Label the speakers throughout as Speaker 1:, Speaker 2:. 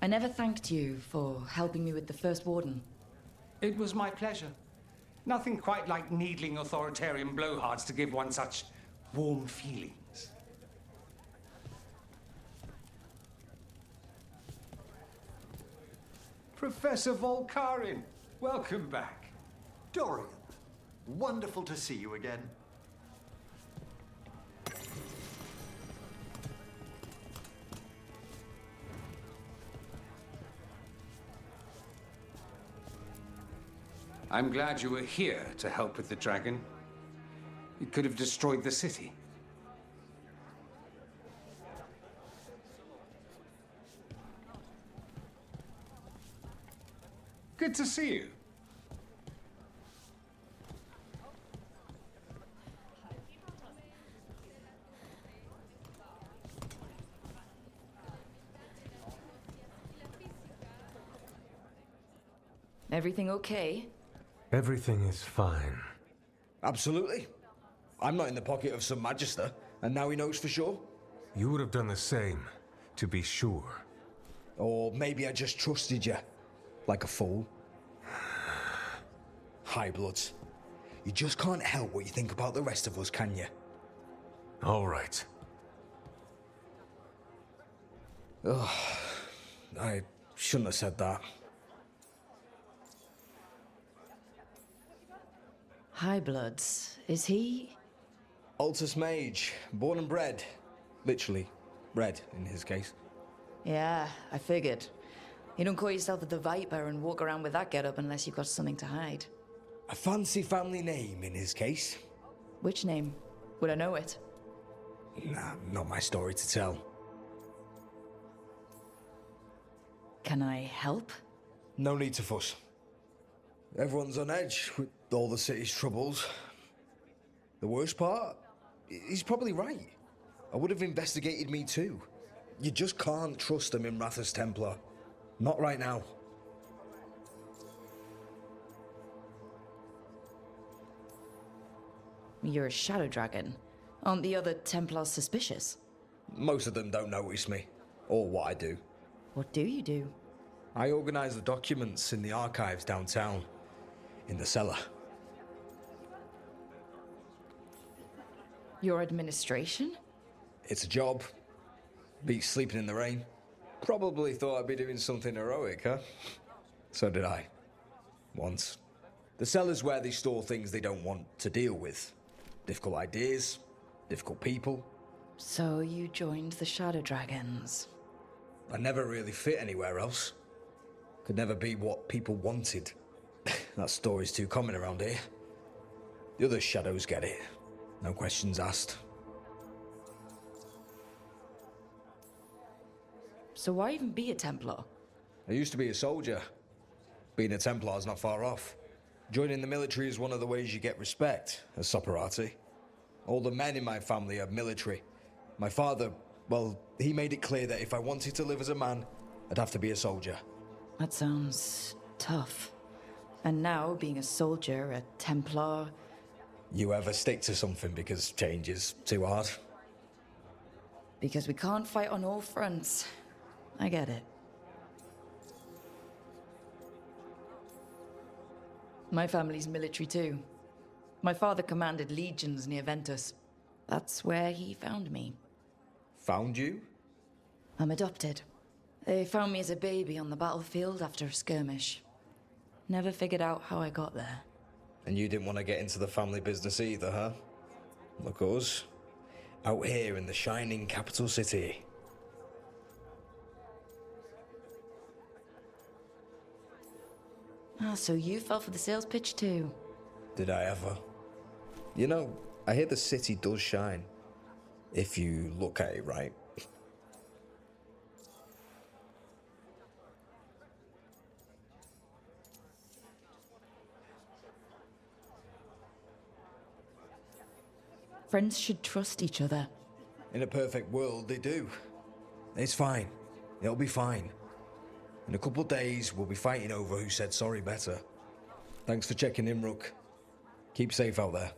Speaker 1: I never thanked you for helping me with the First Warden.
Speaker 2: It was my pleasure. Nothing quite like needling authoritarian blowhards to give one such warm feelings. Professor Volkarin, welcome back.
Speaker 3: Dorian, wonderful to see you again.
Speaker 2: I'm glad you were here to help with the dragon. It could have destroyed the city. Good to see you.
Speaker 1: Everything okay?
Speaker 4: Everything is fine.
Speaker 5: Absolutely. I'm not in the pocket of some magister, and now he knows for sure.
Speaker 4: You would have done the same, to be sure.
Speaker 5: Or maybe I just trusted you, like a fool. High Bloods. You just can't help what you think about the rest of us, can you?
Speaker 4: All right.
Speaker 5: Ugh, I shouldn't have said that.
Speaker 1: High Bloods. Is he?
Speaker 5: Altus Mage, born and bred. Literally, bred in his case.
Speaker 1: Yeah, I figured. You don't call yourself the Viper and walk around with that getup unless you've got something to hide.
Speaker 5: A fancy family name in his case.
Speaker 1: Which name? Would I know it?
Speaker 5: Nah, not my story to tell.
Speaker 1: Can I help?
Speaker 5: No need to fuss. Everyone's on edge with all the city's troubles. The worst part? He's probably right. I would have investigated me too. You just can't trust them in Rathas Templar. Not right now.
Speaker 1: You're a shadow dragon. Aren't the other Templars suspicious?
Speaker 5: Most of them don't notice me, or what I do.
Speaker 1: What do you do?
Speaker 5: I organise the documents in the archives downtown, in the cellar.
Speaker 1: Your administration?
Speaker 5: It's a job. Beats sleeping in the rain. Probably thought I'd be doing something heroic, huh? So did I. Once. The cellar's where they store things they don't want to deal with. Difficult ideas, difficult people.
Speaker 1: So you joined the Shadow Dragons.
Speaker 5: I never really fit anywhere else. Could never be what people wanted. That story's too common around here. The other shadows get it. No questions asked.
Speaker 1: So why even be a Templar?
Speaker 5: I used to be a soldier. Being a Templar's not far off. Joining the military is one of the ways you get respect, as Soparati. All the men in my family are military. My father, well, he made it clear that if I wanted to live as a man, I'd have to be a soldier.
Speaker 1: That sounds tough. And now, being a soldier, a Templar...
Speaker 5: You ever stick to something because change is too hard?
Speaker 1: Because we can't fight on all fronts. I get it. My family's military too. My father commanded legions near Ventus. That's where he found me.
Speaker 5: Found you?
Speaker 1: I'm adopted. They found me as a baby on the battlefield after a skirmish. Never figured out how I got there.
Speaker 5: And you didn't want to get into the family business either, huh? Look at us. Out here in the shining capital city.
Speaker 1: Ah, so you fell for the sales pitch too?
Speaker 5: Did I ever? You know, I hear the city does shine. If you look at it right.
Speaker 1: Friends should trust each other.
Speaker 5: In a perfect world, they do. It's fine. It'll be fine. In a couple days, we'll be fighting over who said sorry better. Thanks for checking in, Rook. Keep safe out there.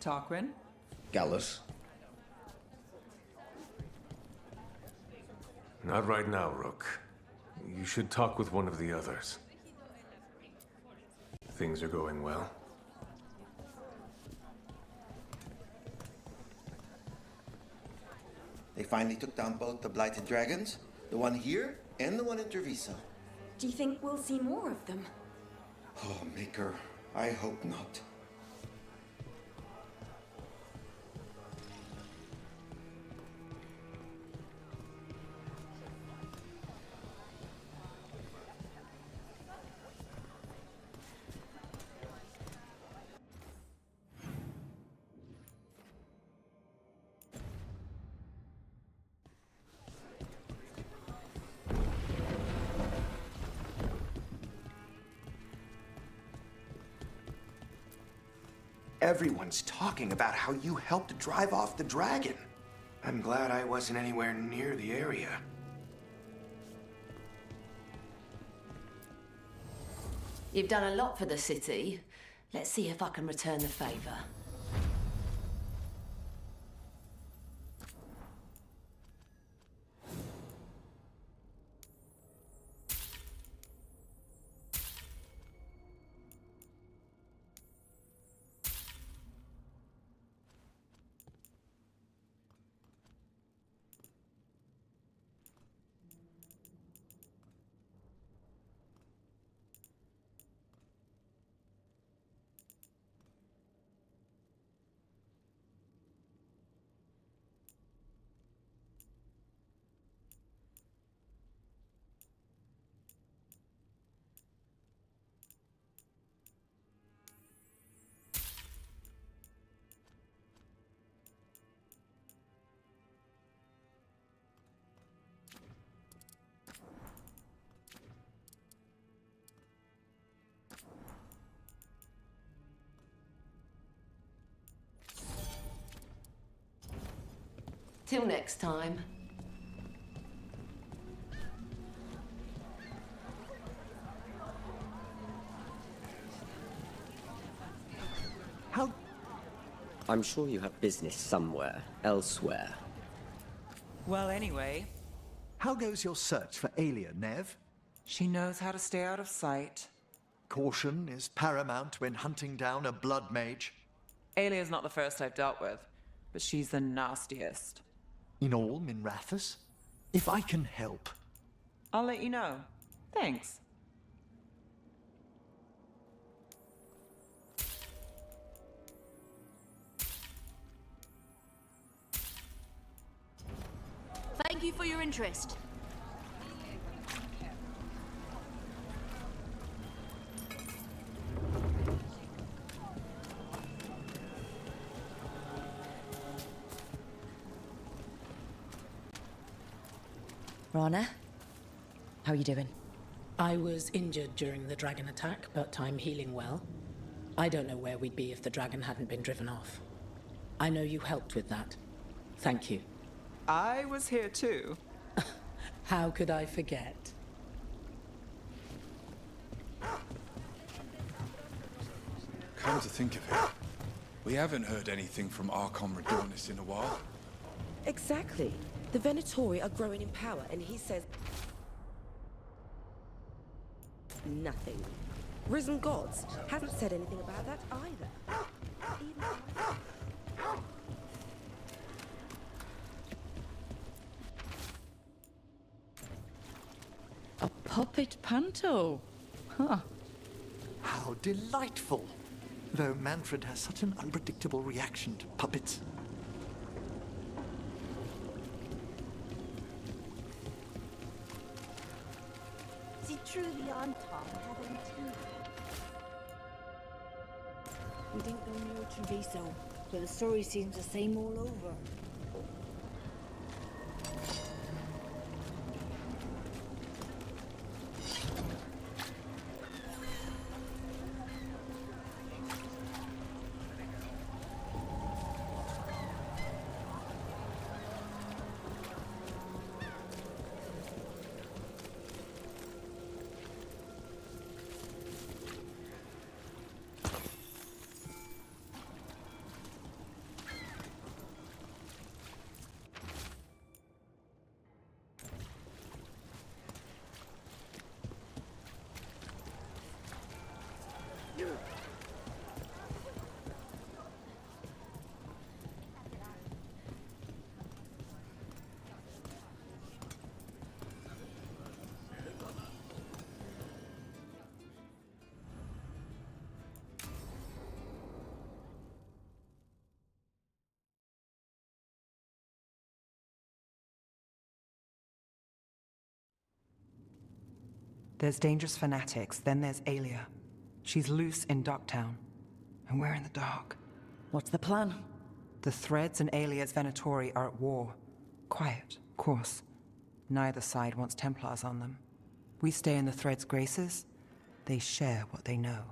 Speaker 6: Tarquin?
Speaker 5: Gallus.
Speaker 4: Not right now, Rook. You should talk with one of the others. Things are going well.
Speaker 7: They finally took down both the blighted dragons, the one here and the one in Treviso.
Speaker 8: Do you think we'll see more of them?
Speaker 7: Oh, Maker, I hope not.
Speaker 9: Everyone's talking about how you helped drive off the dragon. I'm glad I wasn't anywhere near the area.
Speaker 10: You've done a lot for the city. Let's see if I can return the favor. Till next time.
Speaker 9: How?
Speaker 11: I'm sure you have business somewhere, elsewhere.
Speaker 6: Well, anyway,
Speaker 3: How goes your search for Aelia, Neve?
Speaker 6: she knows how to stay out of sight.
Speaker 3: Caution is paramount when hunting down a blood mage.
Speaker 6: Alia's not the first I've dealt with, but she's the nastiest.
Speaker 3: In all Minrathous? If I can help.
Speaker 6: I'll let you know. Thanks.
Speaker 8: Thank you for your interest.
Speaker 1: Rana, how are you doing?
Speaker 12: I was injured during the dragon attack, but I'm healing well. I don't know where we'd be if the dragon hadn't been driven off. I know you helped with that. Thank you.
Speaker 6: I was here too.
Speaker 12: How could I forget?
Speaker 13: Come to think of it, we haven't heard anything from Archon Radornis in a while.
Speaker 14: Exactly. The Venatori are growing in power, and he says nothing. Risen Gods hasn't said anything about that either.
Speaker 1: A puppet panto? Huh.
Speaker 3: How delightful! Though Manfred has such an unpredictable reaction to puppets.
Speaker 8: Is it truly on top of having tea? We didn't go near Treviso, but the story seems the same all over.
Speaker 15: There's dangerous fanatics, then there's Alia. She's loose in Docktown, and we're in the dark.
Speaker 1: What's the plan?
Speaker 15: The Threads and Alia's Venatori are at war. Quiet, of course. Neither side wants Templars on them. We stay in the Threads' graces. They share what they know.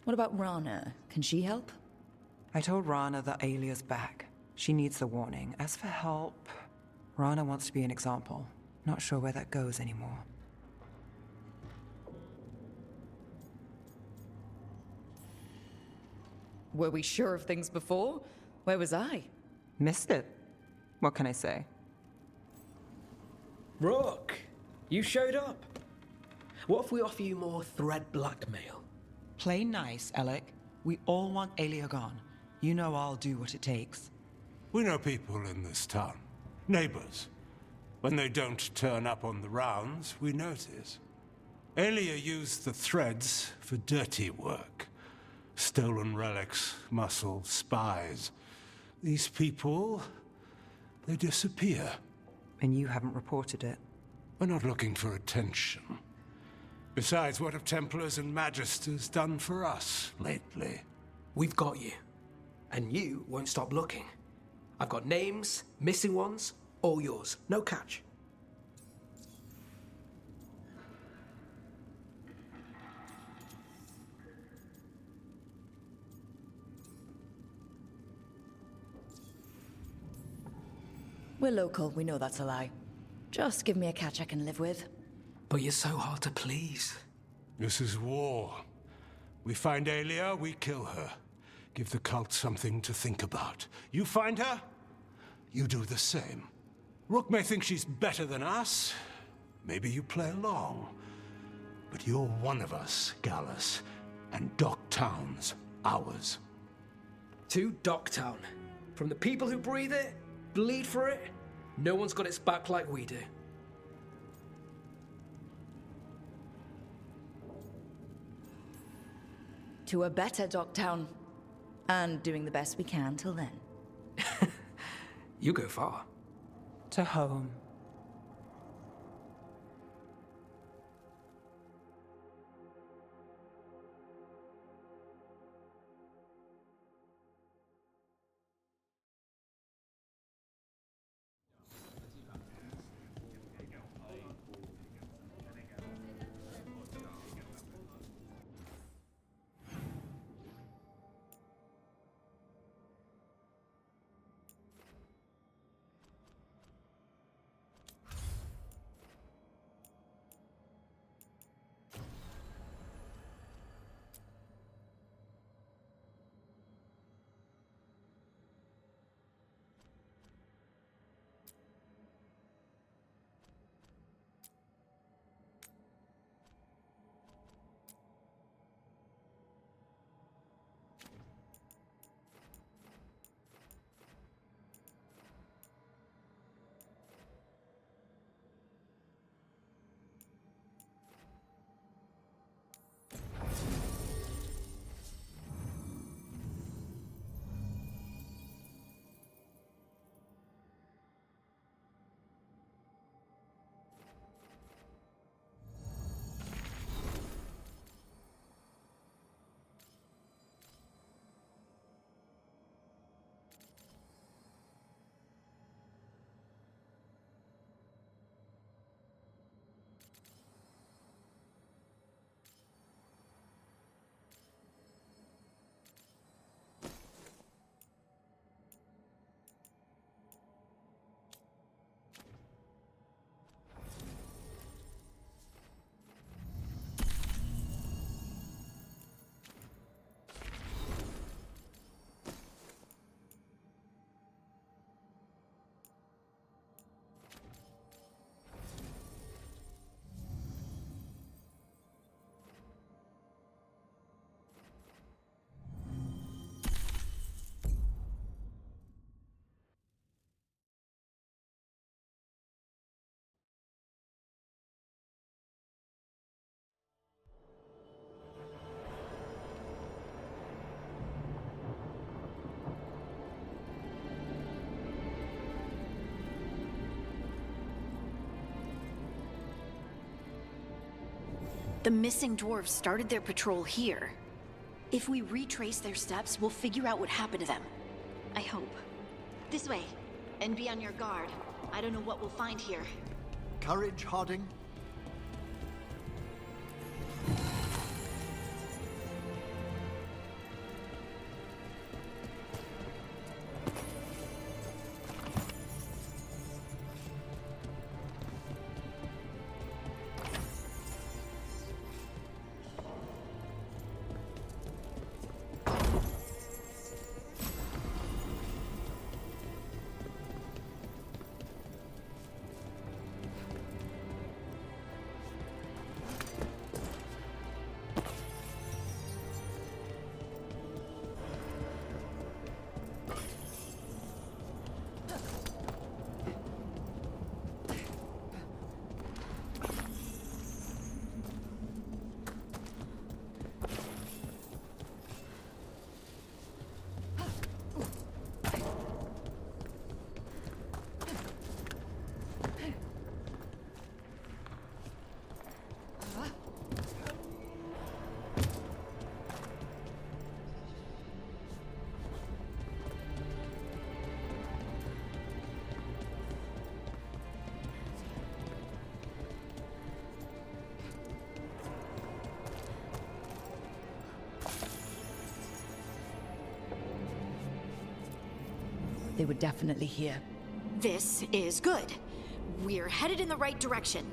Speaker 1: What about Rana? Can she help?
Speaker 15: I told Rana that Alia's back. She needs the warning. As for help, Rana wants to be an example. Not sure where that goes anymore.
Speaker 1: Were we sure of things before? Where was I?
Speaker 15: Missed it. What can I say?
Speaker 16: Rook, you showed up. What if we offer you more thread blackmail?
Speaker 15: Play nice, Alec. We all want Alia gone. You know I'll do what it takes.
Speaker 17: We know people in this town. Neighbors. When they don't turn up on the rounds, we notice. Alia used the Threads for dirty work. Stolen relics, muscle, spies. These people, they disappear.
Speaker 15: And you haven't reported it?
Speaker 17: We're not looking for attention. Besides, what have Templars and Magisters done for us lately?
Speaker 16: We've got you. And you won't stop looking. I've got names, missing ones, all yours. No catch.
Speaker 1: We're local, we know that's a lie. Just give me a catch I can live with.
Speaker 16: But you're so hard to please.
Speaker 17: This is war. We find Alia, we kill her. Give the cult something to think about. You find her, you do the same. Rook may think she's better than us. Maybe you play along. But you're one of us, Gallus. And Docktown's ours.
Speaker 16: To Docktown. From the people who breathe it, bleed for it, no one's got its back like we do.
Speaker 1: To a better Docktown. And doing the best we can till then.
Speaker 16: You go far.
Speaker 15: To home.
Speaker 18: The missing dwarves started their patrol here. If we retrace their steps, we'll figure out what happened to them. I hope. This way. And be on your guard. I don't know what we'll find here.
Speaker 3: Courage, Harding.
Speaker 1: They were definitely here.
Speaker 18: This is good. We're headed in the right direction.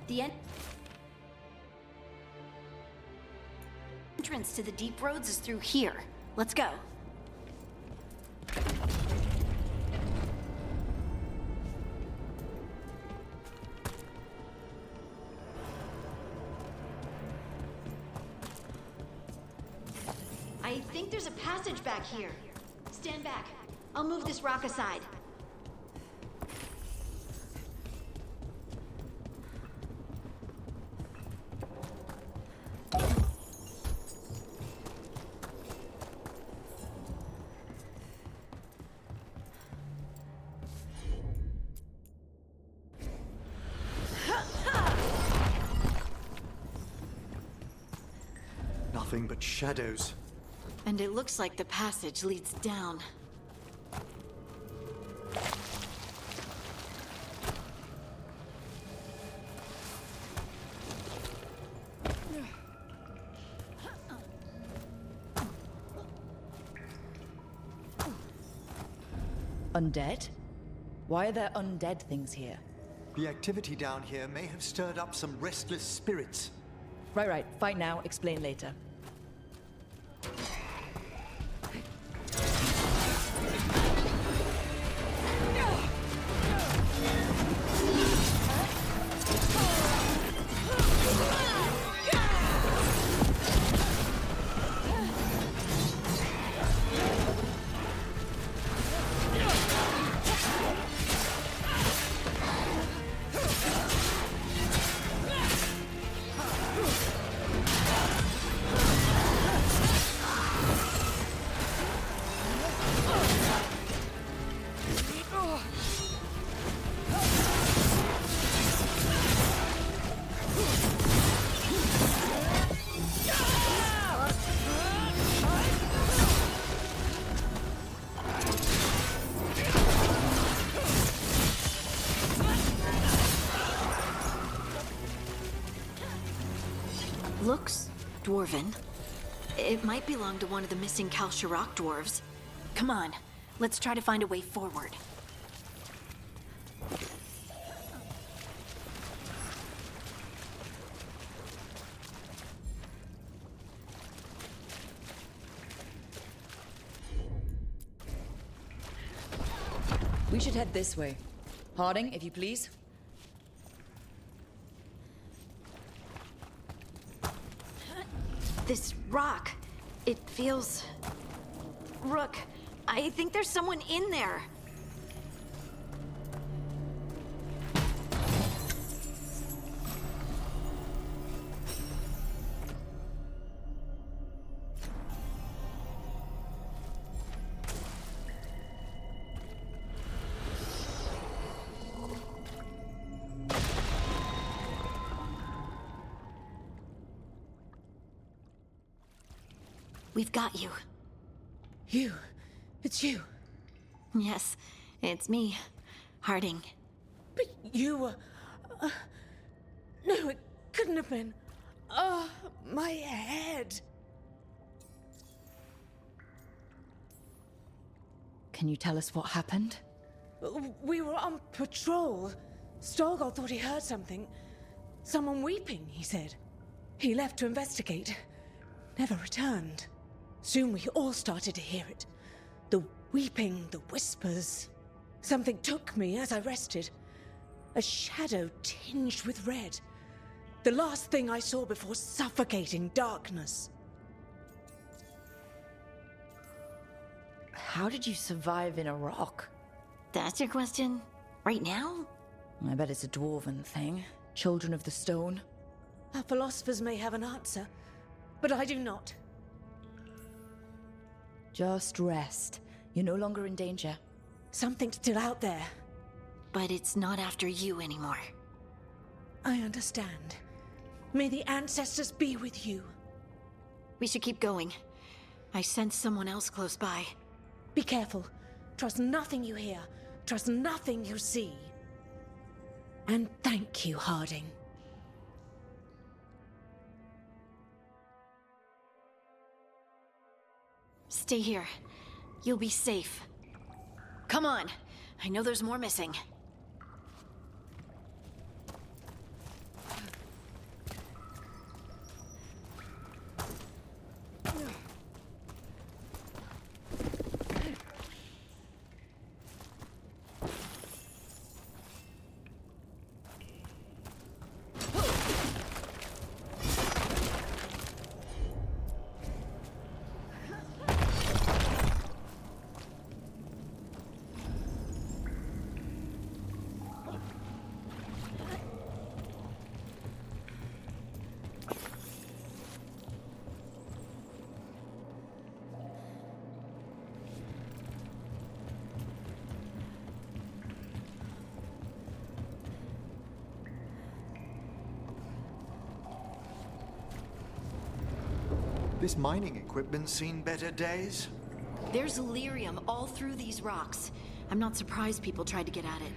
Speaker 18: The entrance to the deep roads is through here. Let's go. I think there's a passage back here. Stand back. I'll move this rock aside.
Speaker 3: Nothing but shadows.
Speaker 18: And it looks like the passage leads down.
Speaker 1: Undead? Why are there undead things here?
Speaker 3: The activity down here may have stirred up some restless spirits.
Speaker 1: Right. Fight now, explain later.
Speaker 18: Looks dwarven. It might belong to one of the missing Kalsharok dwarves. Come on, let's try to find a way forward.
Speaker 1: We should head this way. Harding, if you please.
Speaker 18: This rock, it feels... Rook, I think there's someone in there. We've got you.
Speaker 8: You? It's you?
Speaker 18: Yes, it's me, Harding.
Speaker 8: But you were... no, it couldn't have been. Oh, my head.
Speaker 1: Can you tell us what happened?
Speaker 8: We were on patrol. Storgol thought he heard something. Someone weeping, he said. He left to investigate. Never returned. Soon we all started to hear it. The weeping, the whispers. Something took me as I rested. A shadow tinged with red. The last thing I saw before suffocating darkness.
Speaker 1: How did you survive in a rock?
Speaker 18: That's your question? Right now?
Speaker 1: I bet it's a dwarven thing. Children of the stone.
Speaker 8: Our philosophers may have an answer, but I do not.
Speaker 1: Just rest. You're no longer in danger.
Speaker 8: Something's still out there.
Speaker 18: But it's not after you anymore.
Speaker 8: I understand. May the ancestors be with you.
Speaker 18: We should keep going. I sense someone else close by.
Speaker 8: Be careful. Trust nothing you hear. Trust nothing you see. And thank you, Harding.
Speaker 18: Stay here. You'll be safe. Come on. I know there's more missing.
Speaker 3: This mining equipment's seen better days.
Speaker 18: There's lyrium all through these rocks. I'm not surprised people tried to get at it.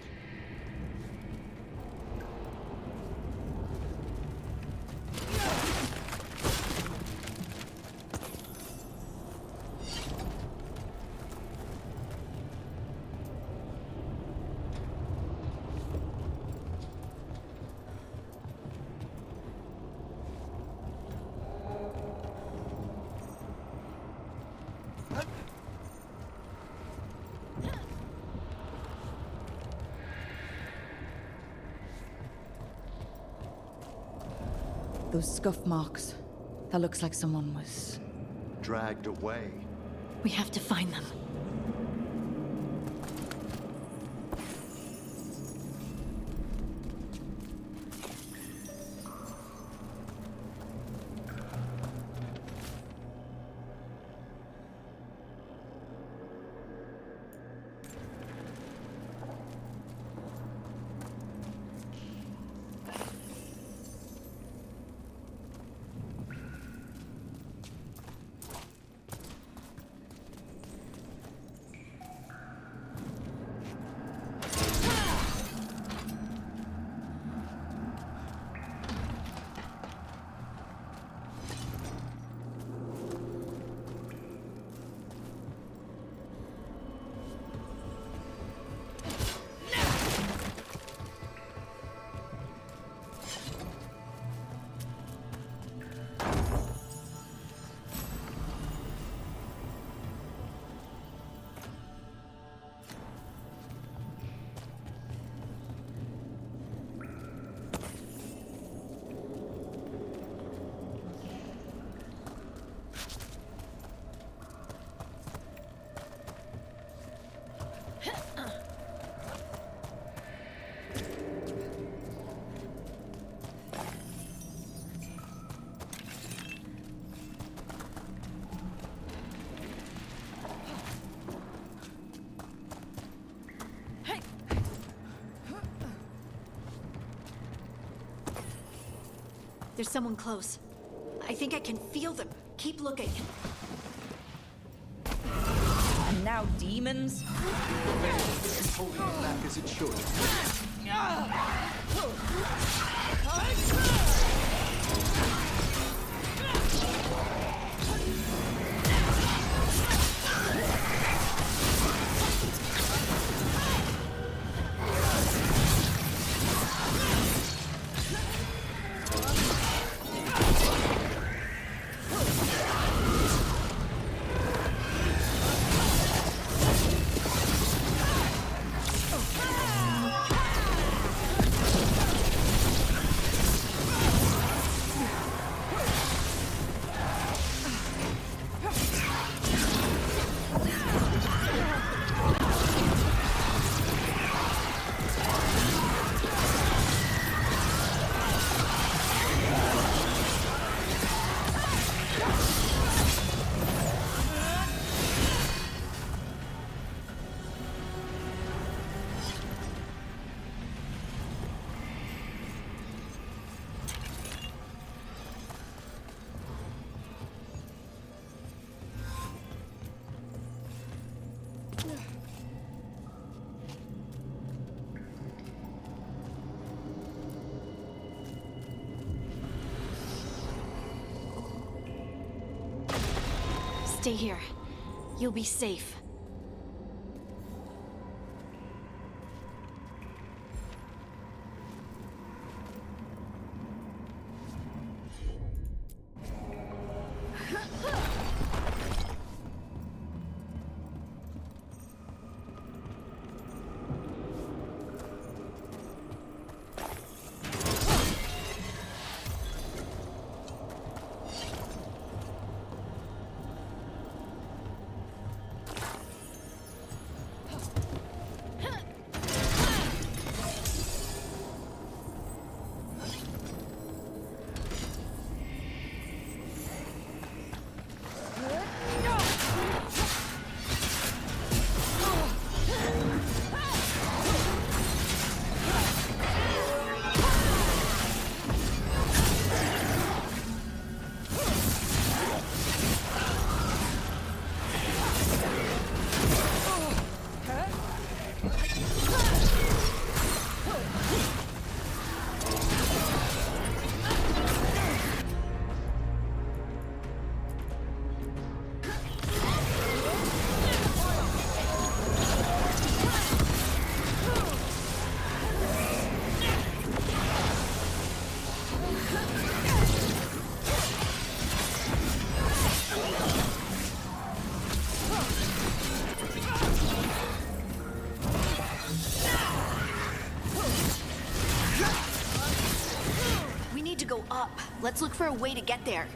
Speaker 1: Those scuff marks. That looks like someone was...
Speaker 3: dragged away.
Speaker 18: We have to find them. There's someone close. I think I can feel them. Keep looking.
Speaker 1: And now demons?
Speaker 3: Holding it back as it should.
Speaker 18: Stay here. You'll be safe. Let's look for a way to get there.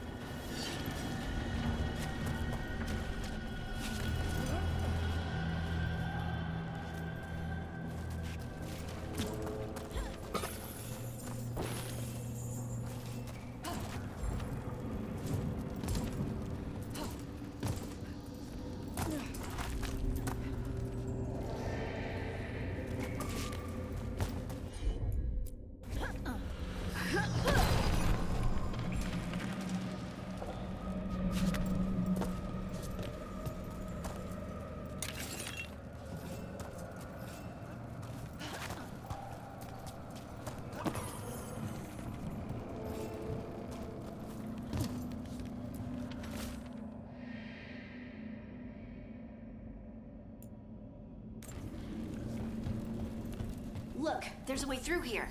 Speaker 18: Look, there's a way through here.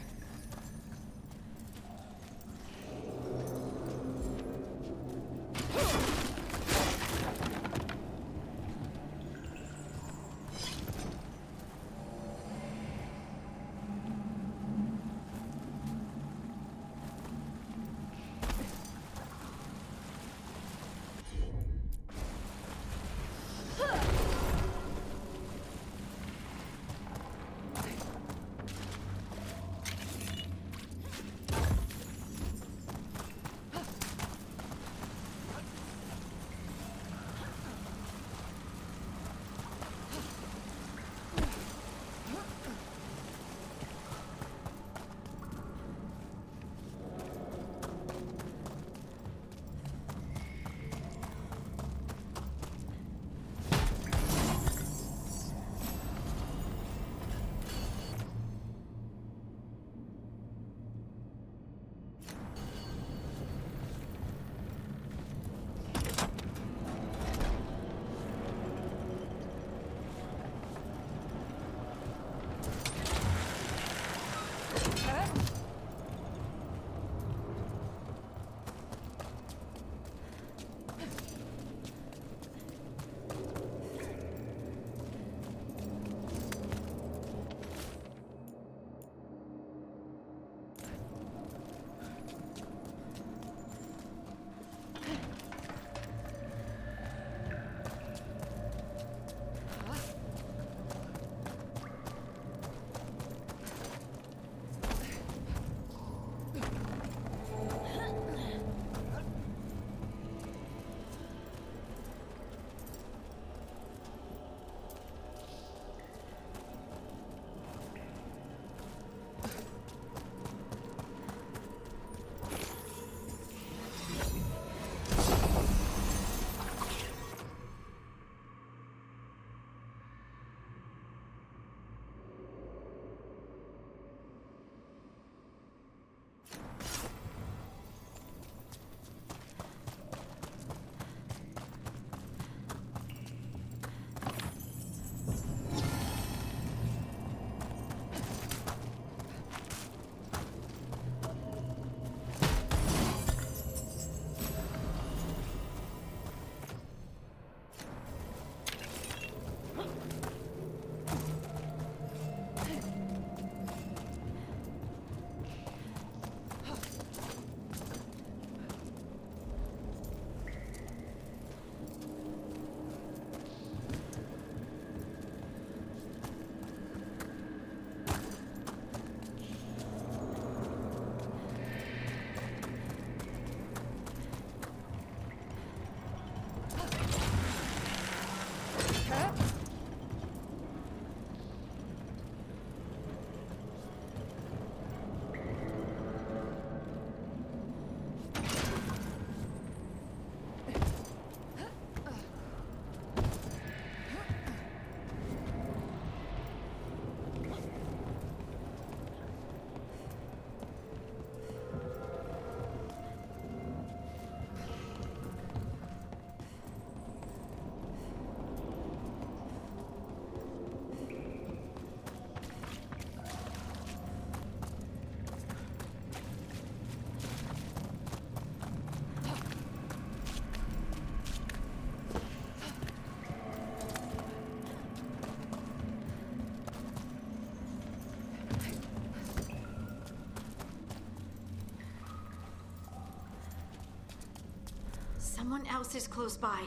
Speaker 18: Someone else is close by.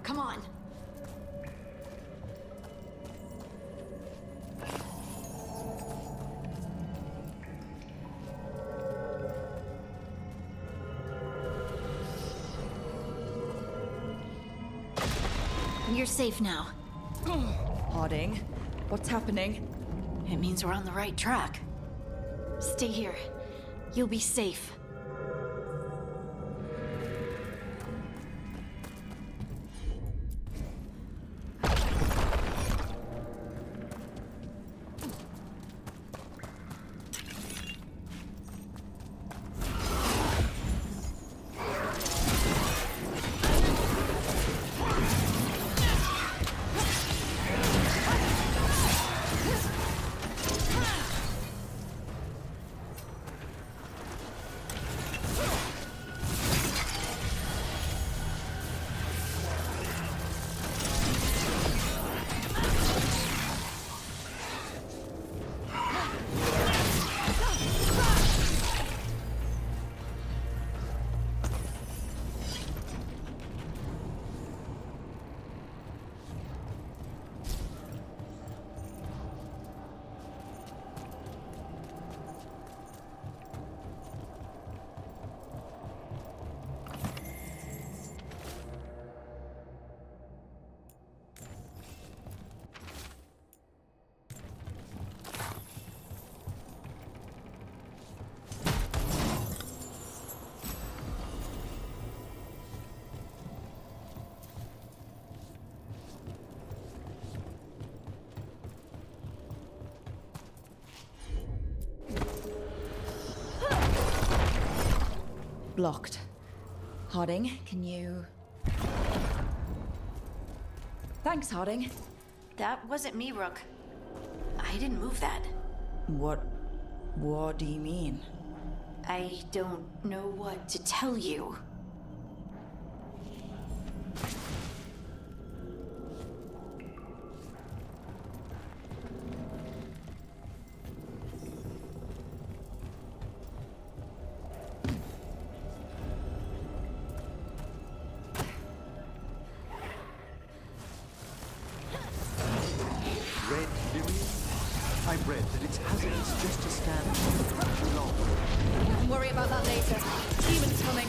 Speaker 18: Come on. You're safe now.
Speaker 1: Harding, what's happening?
Speaker 18: It means we're on the right track. Stay here. You'll be safe.
Speaker 1: Blocked. Harding, can you... Thanks, Harding.
Speaker 18: That wasn't me, Rook. I didn't move that.
Speaker 1: What do you mean?
Speaker 18: I don't know what to tell you.
Speaker 3: I've read that it's hazardous just to stand too long.
Speaker 1: Worry about that later. Demon's coming.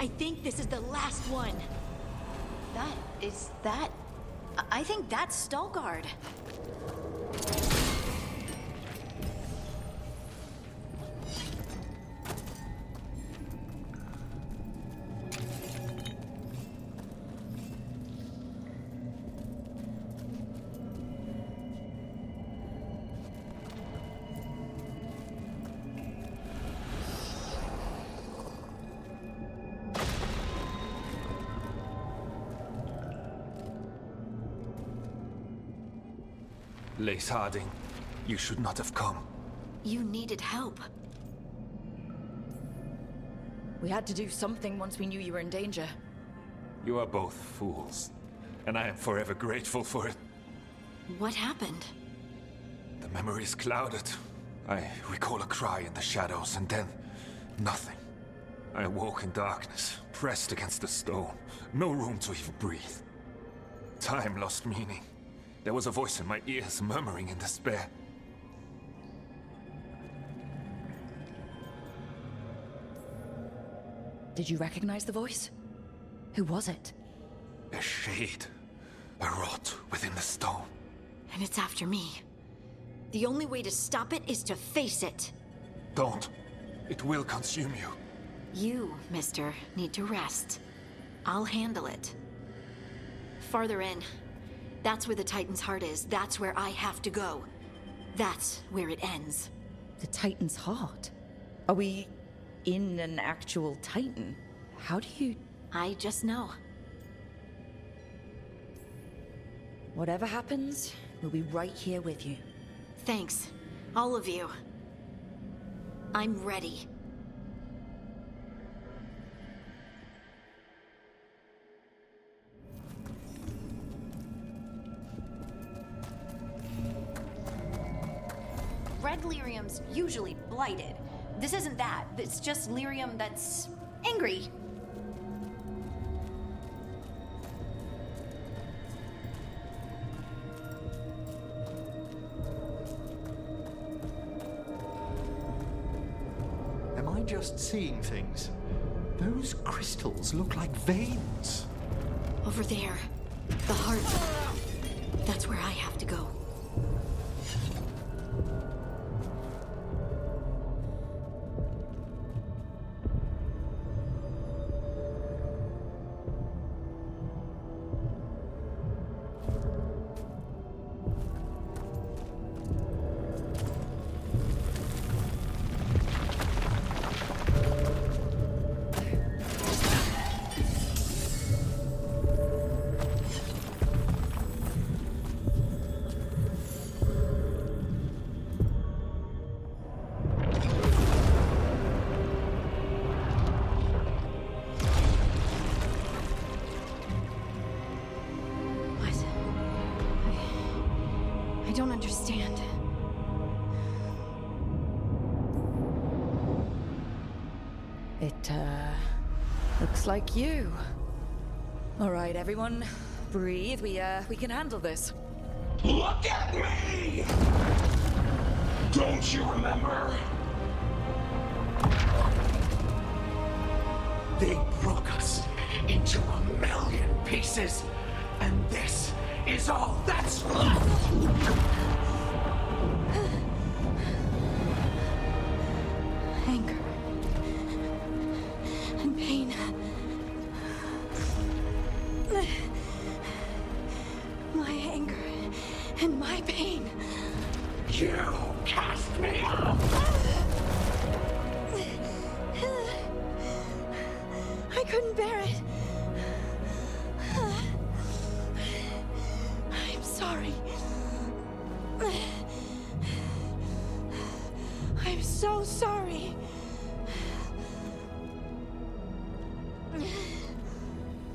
Speaker 18: I think this is the last one. I think that's Veilguard.
Speaker 19: Lace Harding, you should not have come.
Speaker 18: You needed help.
Speaker 1: We had to do something once we knew you were in danger.
Speaker 19: You are both fools, and I am forever grateful for it.
Speaker 18: What happened?
Speaker 19: The memory is clouded. I recall a cry in the shadows, and then nothing. I awoke in darkness, pressed against the stone. No room to even breathe. Time lost meaning. There was a voice in my ears murmuring in despair.
Speaker 1: Did you recognize the voice? Who was it?
Speaker 19: A shade. A rot within the stone.
Speaker 18: And it's after me. The only way to stop it is to face it.
Speaker 19: Don't. It will consume you.
Speaker 18: You, mister, need to rest. I'll handle it. Farther in. That's where the Titan's heart is. That's where I have to go. That's where it ends.
Speaker 1: The Titan's heart? Are we in an actual Titan? How do you...
Speaker 18: I just know.
Speaker 1: Whatever happens, we'll be right here with you.
Speaker 18: Thanks. All of you. I'm ready. Red lyrium's usually blighted. This isn't that. It's just lyrium that's angry.
Speaker 3: Am I just seeing things? Those crystals look like veins.
Speaker 18: Over there. The heart. That's where I have to go. I don't understand.
Speaker 1: It, looks like you. All right, everyone, breathe. We can handle this.
Speaker 20: Look at me! Don't you remember? They broke us into 1,000,000 pieces, and this is all that's left!
Speaker 18: Anger. And pain. My anger and my pain.
Speaker 20: You cast me out!
Speaker 18: I couldn't bear it. I'm sorry. I'm so sorry.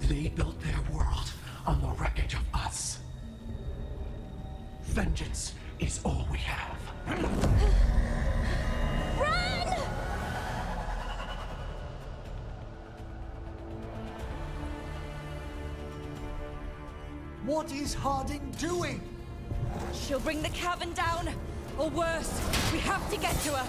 Speaker 20: They built their world on the wreckage of us. Vengeance is all we have.
Speaker 18: Run!
Speaker 3: What is Harding doing?
Speaker 1: She'll bring the cavern down, or worse, we have to get to her.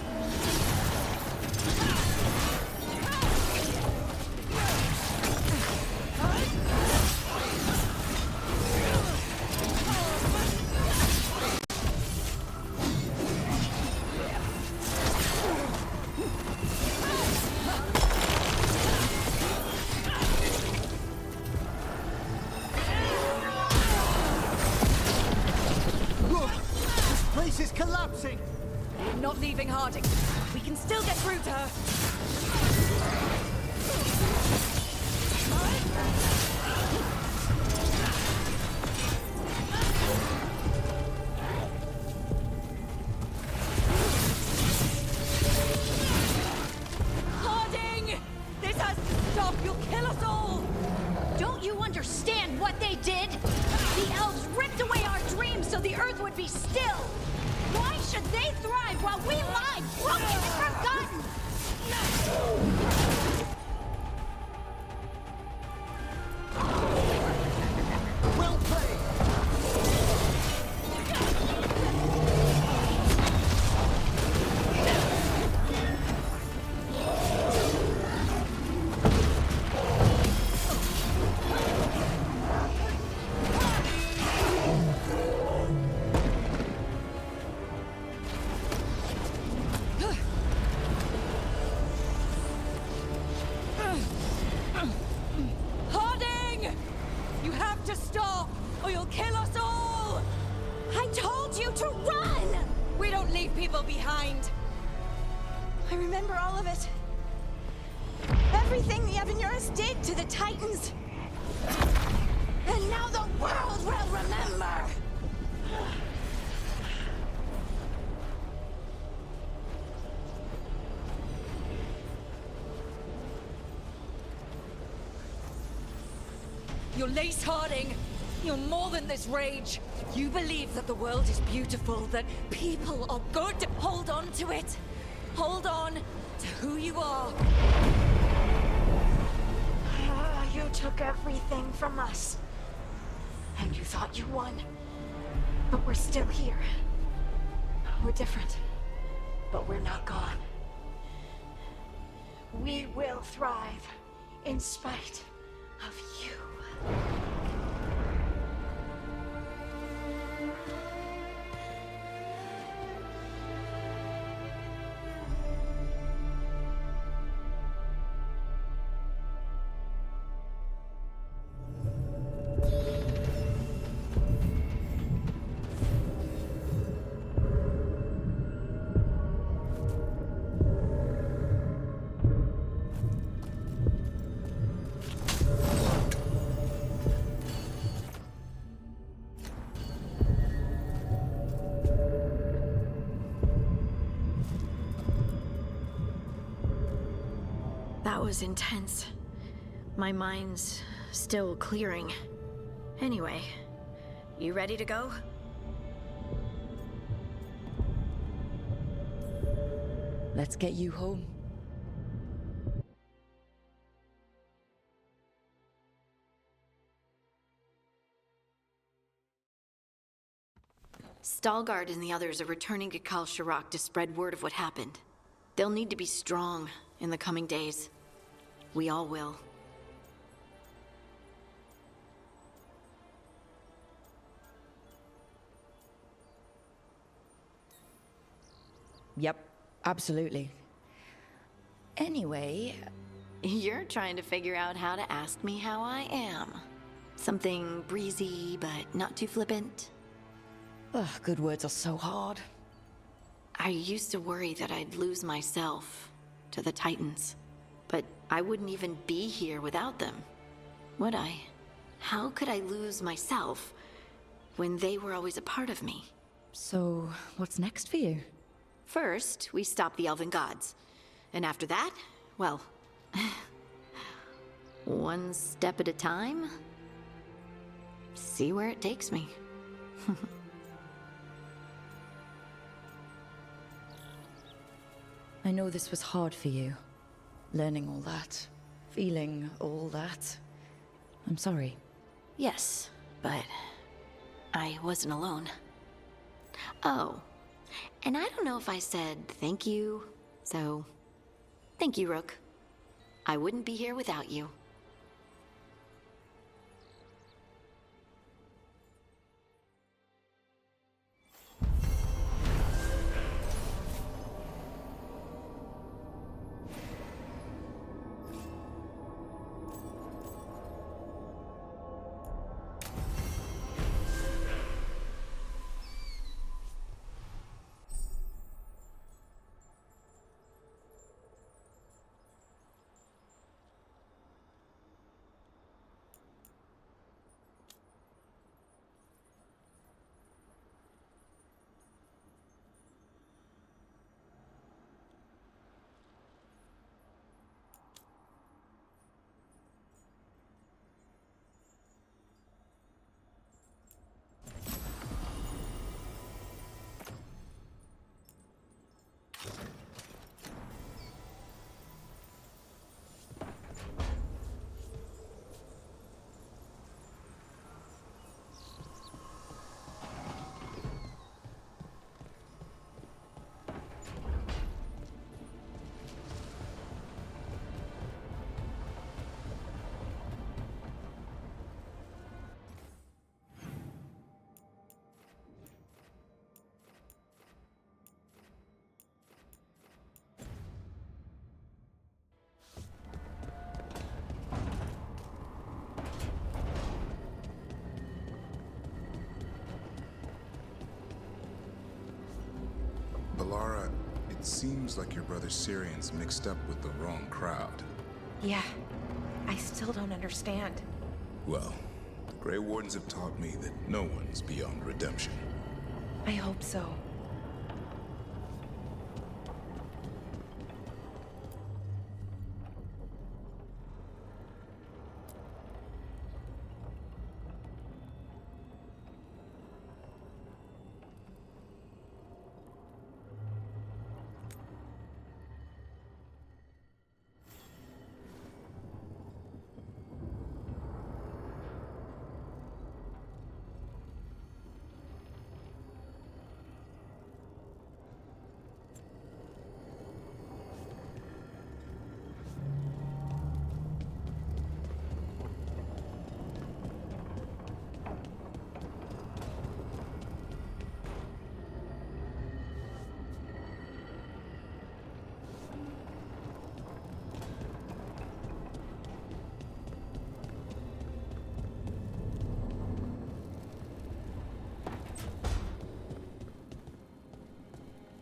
Speaker 8: not leaving Harding. We can still get through to her. Harding! This has to stop! You'll kill us all!
Speaker 18: Don't you understand what they did? The elves ripped away our dreams so the earth would be still. Why should they thrive while we lie broken and forgotten?
Speaker 3: Well played!
Speaker 8: Harding! You have to stop, or you'll kill us all!
Speaker 18: I told you to run!
Speaker 8: We don't leave people behind.
Speaker 18: I remember all of it. Everything the Avenurus did to the Titans. And now the world will remember!
Speaker 8: You're Lace Harding. You're more than this rage. You believe that the world is beautiful, that people are good. Hold on to it. Hold on to who you are.
Speaker 18: You took everything from us. And you thought you won. But we're still here. We're different. But we're not gone. We will thrive in spite of you. That was intense. My mind's still clearing. Anyway, you ready to go?
Speaker 1: Let's get you home.
Speaker 18: Stalgard and the others are returning to Kal Shirak to spread word of what happened. They'll need to be strong in the coming days. We all will.
Speaker 1: Yep, absolutely. Anyway...
Speaker 18: You're trying to figure out how to ask me how I am. Something breezy, but not too flippant.
Speaker 1: Ugh, good words are so hard.
Speaker 18: I used to worry that I'd lose myself to the Titans. But I wouldn't even be here without them, would I? How could I lose myself when they were always a part of me?
Speaker 1: So, what's next for you?
Speaker 18: First, we stop the Elven Gods. And after that, well... one step at a time. See where it takes me.
Speaker 1: I know this was hard for you. Learning all that. Feeling all that. I'm sorry.
Speaker 18: Yes, but I wasn't alone. Oh, and I don't know if I said thank you, so thank you, Rook. I wouldn't be here without you.
Speaker 13: It seems like your brother Syrian's mixed up with the wrong crowd.
Speaker 14: Yeah, I still don't understand.
Speaker 13: Well, the Grey Wardens have taught me that no one's beyond redemption.
Speaker 14: I hope so.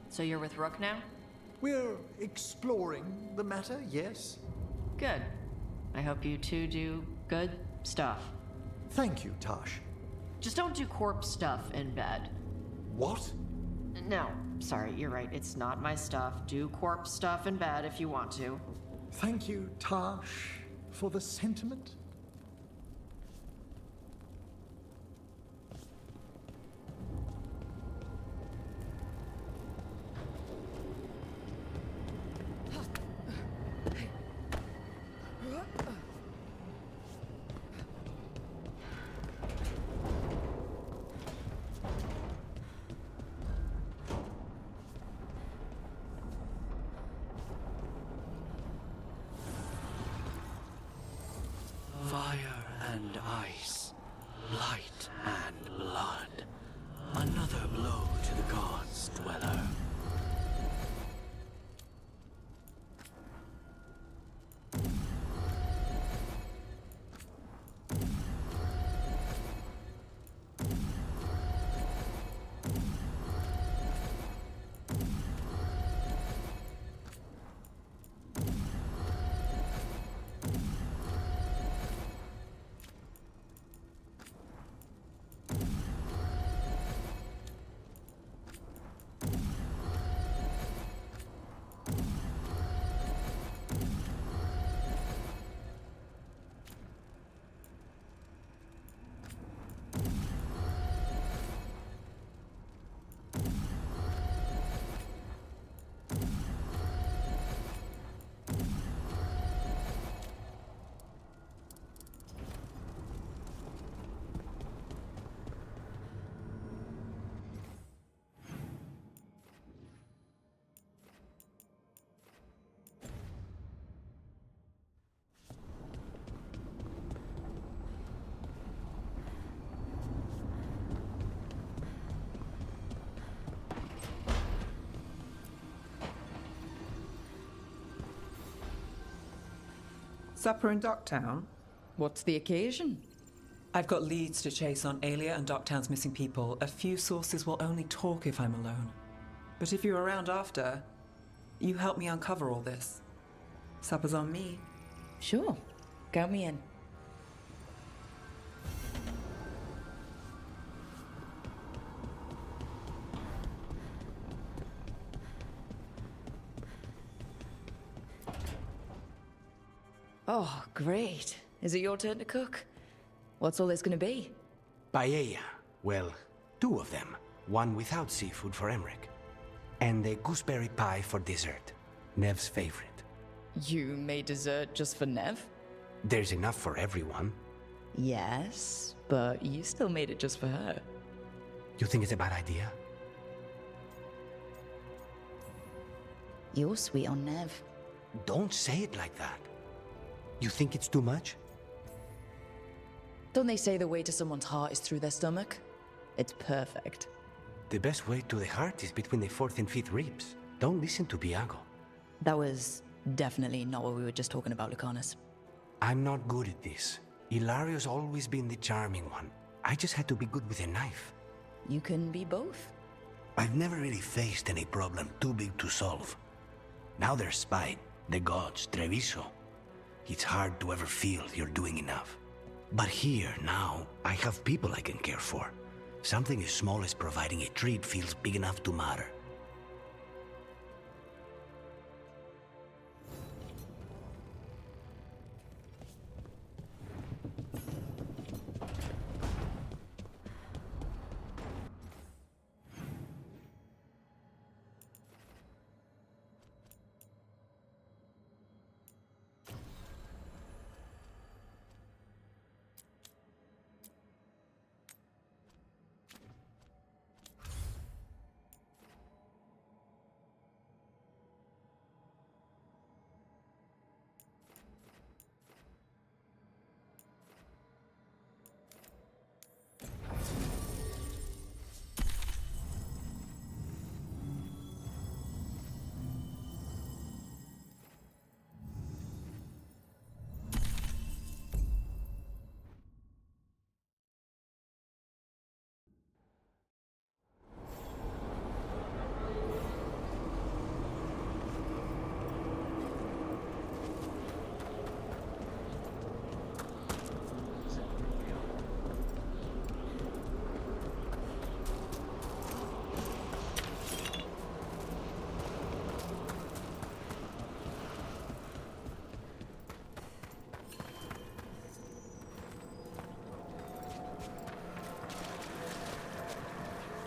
Speaker 21: So you're with Rook now?
Speaker 3: We're exploring the matter, yes?
Speaker 21: Good. I hope you two do good stuff.
Speaker 3: Thank you, Tosh.
Speaker 21: Just don't do corpse stuff in bed.
Speaker 3: What?
Speaker 21: No, sorry, you're right. It's not my stuff. Do corpse stuff in bed if you want to.
Speaker 3: Thank you, Tosh, for the sentiment.
Speaker 20: Fire and ice, light and blood. Another blow to the gods' dweller.
Speaker 15: Supper in Docktown?
Speaker 1: What's the occasion?
Speaker 15: I've got leads to chase on Aelia and Docktown's missing people. A few sources will only talk if I'm alone. But if you're around after, you help me uncover all this. Supper's on me.
Speaker 1: Sure. Count me in. Oh, great. Is it your turn to cook? What's all this gonna be?
Speaker 16: Paella. Well, two of them. One without seafood for Emmerich. And a gooseberry pie for dessert. Nev's favorite.
Speaker 1: You made dessert just for Nev?
Speaker 16: There's enough for everyone.
Speaker 1: Yes, but you still made it just for her.
Speaker 16: You think it's a bad idea?
Speaker 1: You're sweet on Nev.
Speaker 16: Don't say it like that. You think it's too much?
Speaker 1: Don't they say the way to someone's heart is through their stomach? It's perfect.
Speaker 16: The best way to the heart is between the fourth and fifth ribs. Don't listen to Biago.
Speaker 1: That was definitely not what we were just talking about, Lucanus.
Speaker 16: I'm not good at this. Hilario's always been the charming one. I just had to be good with a knife.
Speaker 1: You can be both.
Speaker 16: I've never really faced any problem too big to solve. Now there's spite, the gods, Treviso. It's hard to ever feel you're doing enough. But here, now, I have people I can care for. Something as small as providing a treat feels big enough to matter.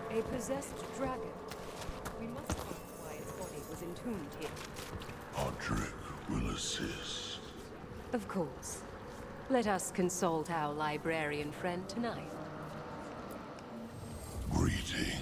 Speaker 2: A possessed dragon. We must find why its body was entombed here.
Speaker 20: Podrick will assist.
Speaker 2: Of course. Let us consult our librarian friend tonight.
Speaker 20: Greetings.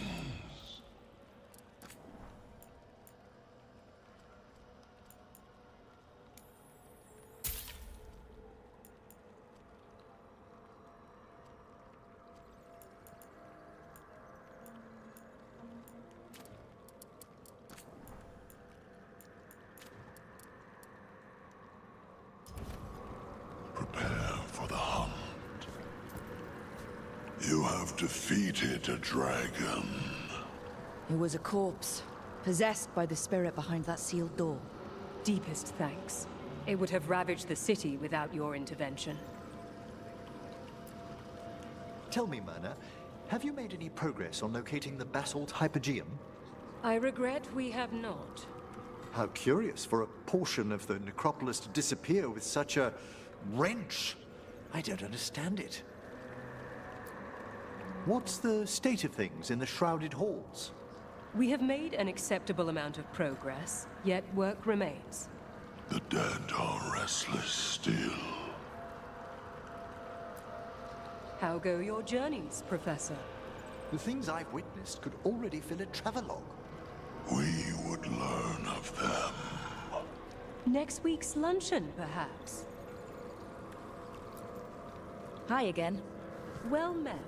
Speaker 20: Prepare for the hunt. You have defeated a dragon.
Speaker 1: It was a corpse, possessed by the spirit behind that sealed door.
Speaker 2: Deepest thanks. It would have ravaged the city without your intervention.
Speaker 3: Tell me, Myrna, have you made any progress on locating the basalt hypogeum?
Speaker 2: I regret we have not.
Speaker 3: How curious for a portion of the necropolis to disappear with such a wrench. I don't understand it. What's the state of things in the shrouded halls?
Speaker 2: We have made an acceptable amount of progress, yet work remains.
Speaker 20: The dead are restless still.
Speaker 2: How go your journeys, Professor?
Speaker 3: The things I've witnessed could already fill a travelogue.
Speaker 20: We would learn of them.
Speaker 2: Next week's luncheon, perhaps?
Speaker 1: Hi again.
Speaker 2: Well met.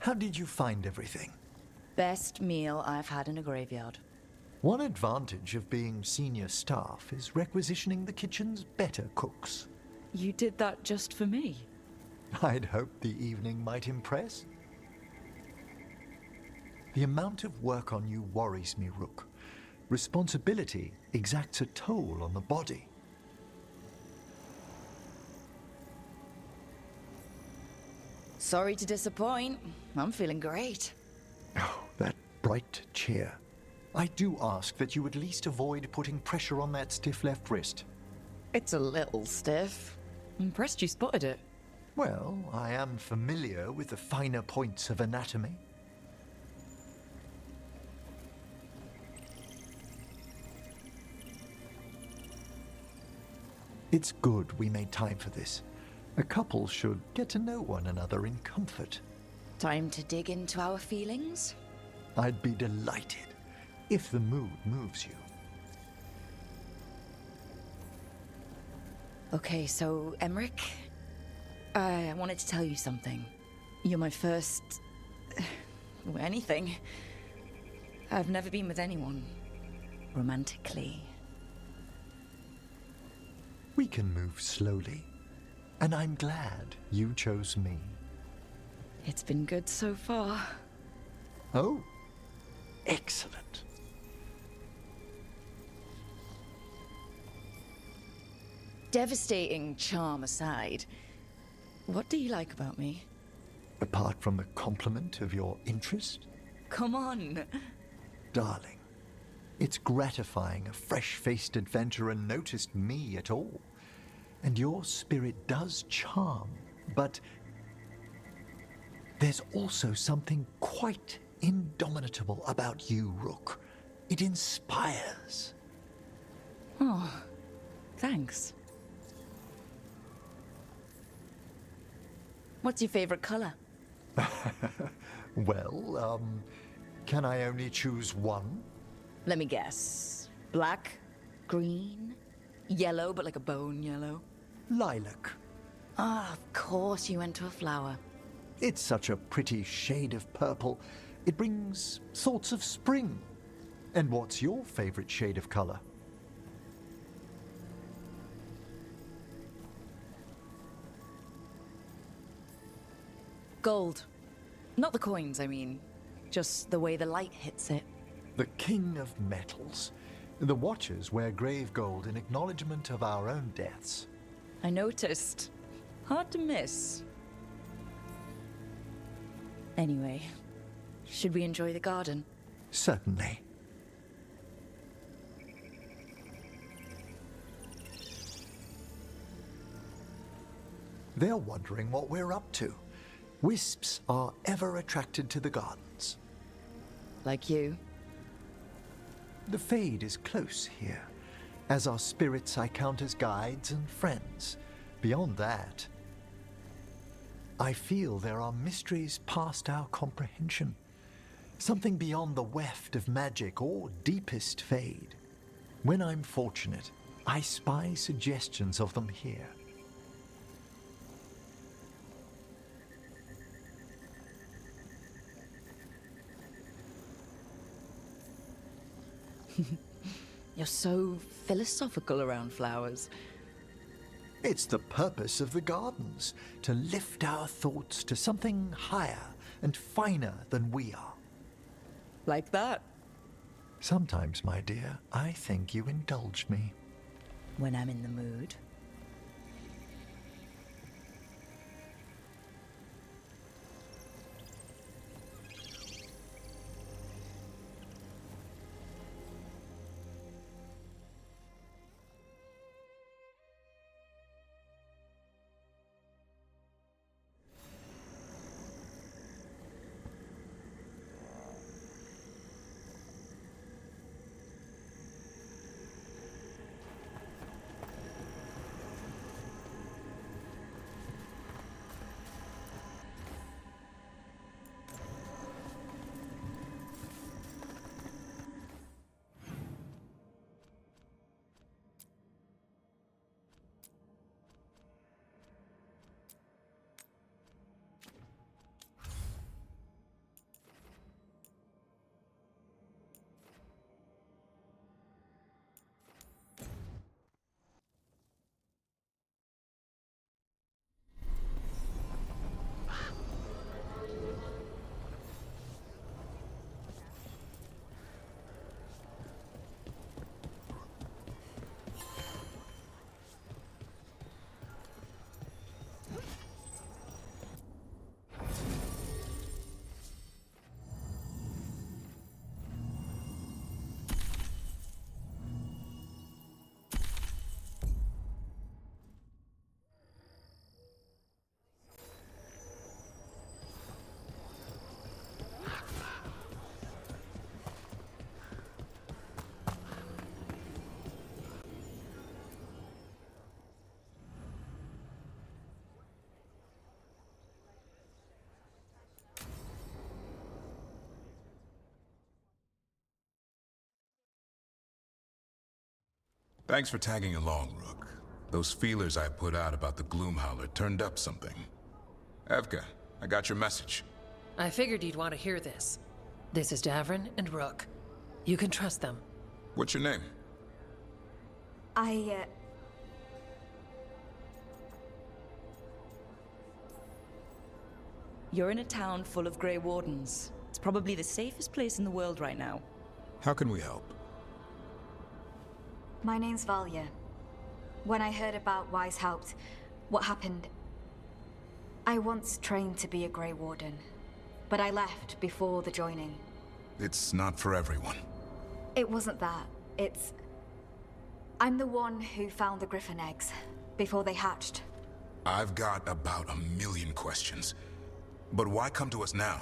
Speaker 3: How did you find everything?
Speaker 1: Best meal I've had in a graveyard.
Speaker 3: One advantage of being senior staff is requisitioning the kitchen's better cooks.
Speaker 1: You did that just for me?
Speaker 3: I'd hoped the evening might impress. The amount of work on you worries me, Rook. Responsibility exacts a toll on the body.
Speaker 1: Sorry to disappoint. I'm feeling great.
Speaker 3: Oh, that bright cheer. I do ask that you at least avoid putting pressure on that stiff left wrist.
Speaker 1: It's a little stiff. Impressed you spotted it.
Speaker 3: Well, I am familiar with the finer points of anatomy. It's good we made time for this. A couple should get to know one another in comfort.
Speaker 1: Time to dig into our feelings?
Speaker 3: I'd be delighted if the mood moves you.
Speaker 1: Okay, so, Emmerich, I wanted to tell you something. You're my first... anything. I've never been with anyone romantically.
Speaker 3: We can move slowly, and I'm glad you chose me.
Speaker 1: It's been good so far.
Speaker 3: Oh, excellent.
Speaker 1: Devastating charm aside, what do you like about me?
Speaker 3: Apart from the compliment of your interest?
Speaker 1: Come on.
Speaker 3: Darling, it's gratifying a fresh-faced adventurer noticed me at all. And your spirit does charm, but there's also something quite indomitable about you, Rook. It inspires.
Speaker 1: Oh, thanks. What's your favorite color?
Speaker 3: Well, can I only choose one?
Speaker 1: Let me guess. Black? Green? Yellow, but like a bone yellow?
Speaker 3: Lilac.
Speaker 1: Ah, of course you went to a flower.
Speaker 3: It's such a pretty shade of purple. It brings thoughts of spring. And what's your favorite shade of color?
Speaker 1: Gold. Not the coins, I mean. Just the way the light hits it.
Speaker 3: The king of metals. The Watchers wear grave gold in acknowledgement of our own deaths.
Speaker 1: I noticed. Hard to miss. Anyway, should we enjoy the garden?
Speaker 3: Certainly. They're wondering what we're up to. Wisps are ever attracted to the gardens.
Speaker 1: Like you?
Speaker 3: The Fade is close here. As our spirits I count as guides and friends. Beyond that, I feel there are mysteries past our comprehension. Something beyond the weft of magic or deepest Fade. When I'm fortunate, I spy suggestions of them here.
Speaker 1: You're so philosophical around flowers.
Speaker 3: It's the purpose of the gardens, to lift our thoughts to something higher and finer than we are.
Speaker 1: Like that?
Speaker 3: Sometimes, my dear, I think you indulge me.
Speaker 1: When I'm in the mood.
Speaker 5: Thanks for tagging along, Rook. Those feelers I put out about the Gloomhowler turned up something. Evka, I got your message.
Speaker 22: I figured you'd want to hear this. This is Davrin and Rook. You can trust them.
Speaker 5: What's your name?
Speaker 1: You're in a town full of Grey Wardens. It's probably the safest place in the world right now.
Speaker 5: How can we help?
Speaker 23: My name's Valya. When I heard about Weishaupt, what happened... I once trained to be a Grey Warden, but I left before the joining.
Speaker 5: It's not for everyone.
Speaker 23: It wasn't that. It's... I'm the one who found the Griffin eggs, before they hatched.
Speaker 5: I've got about 1,000,000 questions. But why come to us now?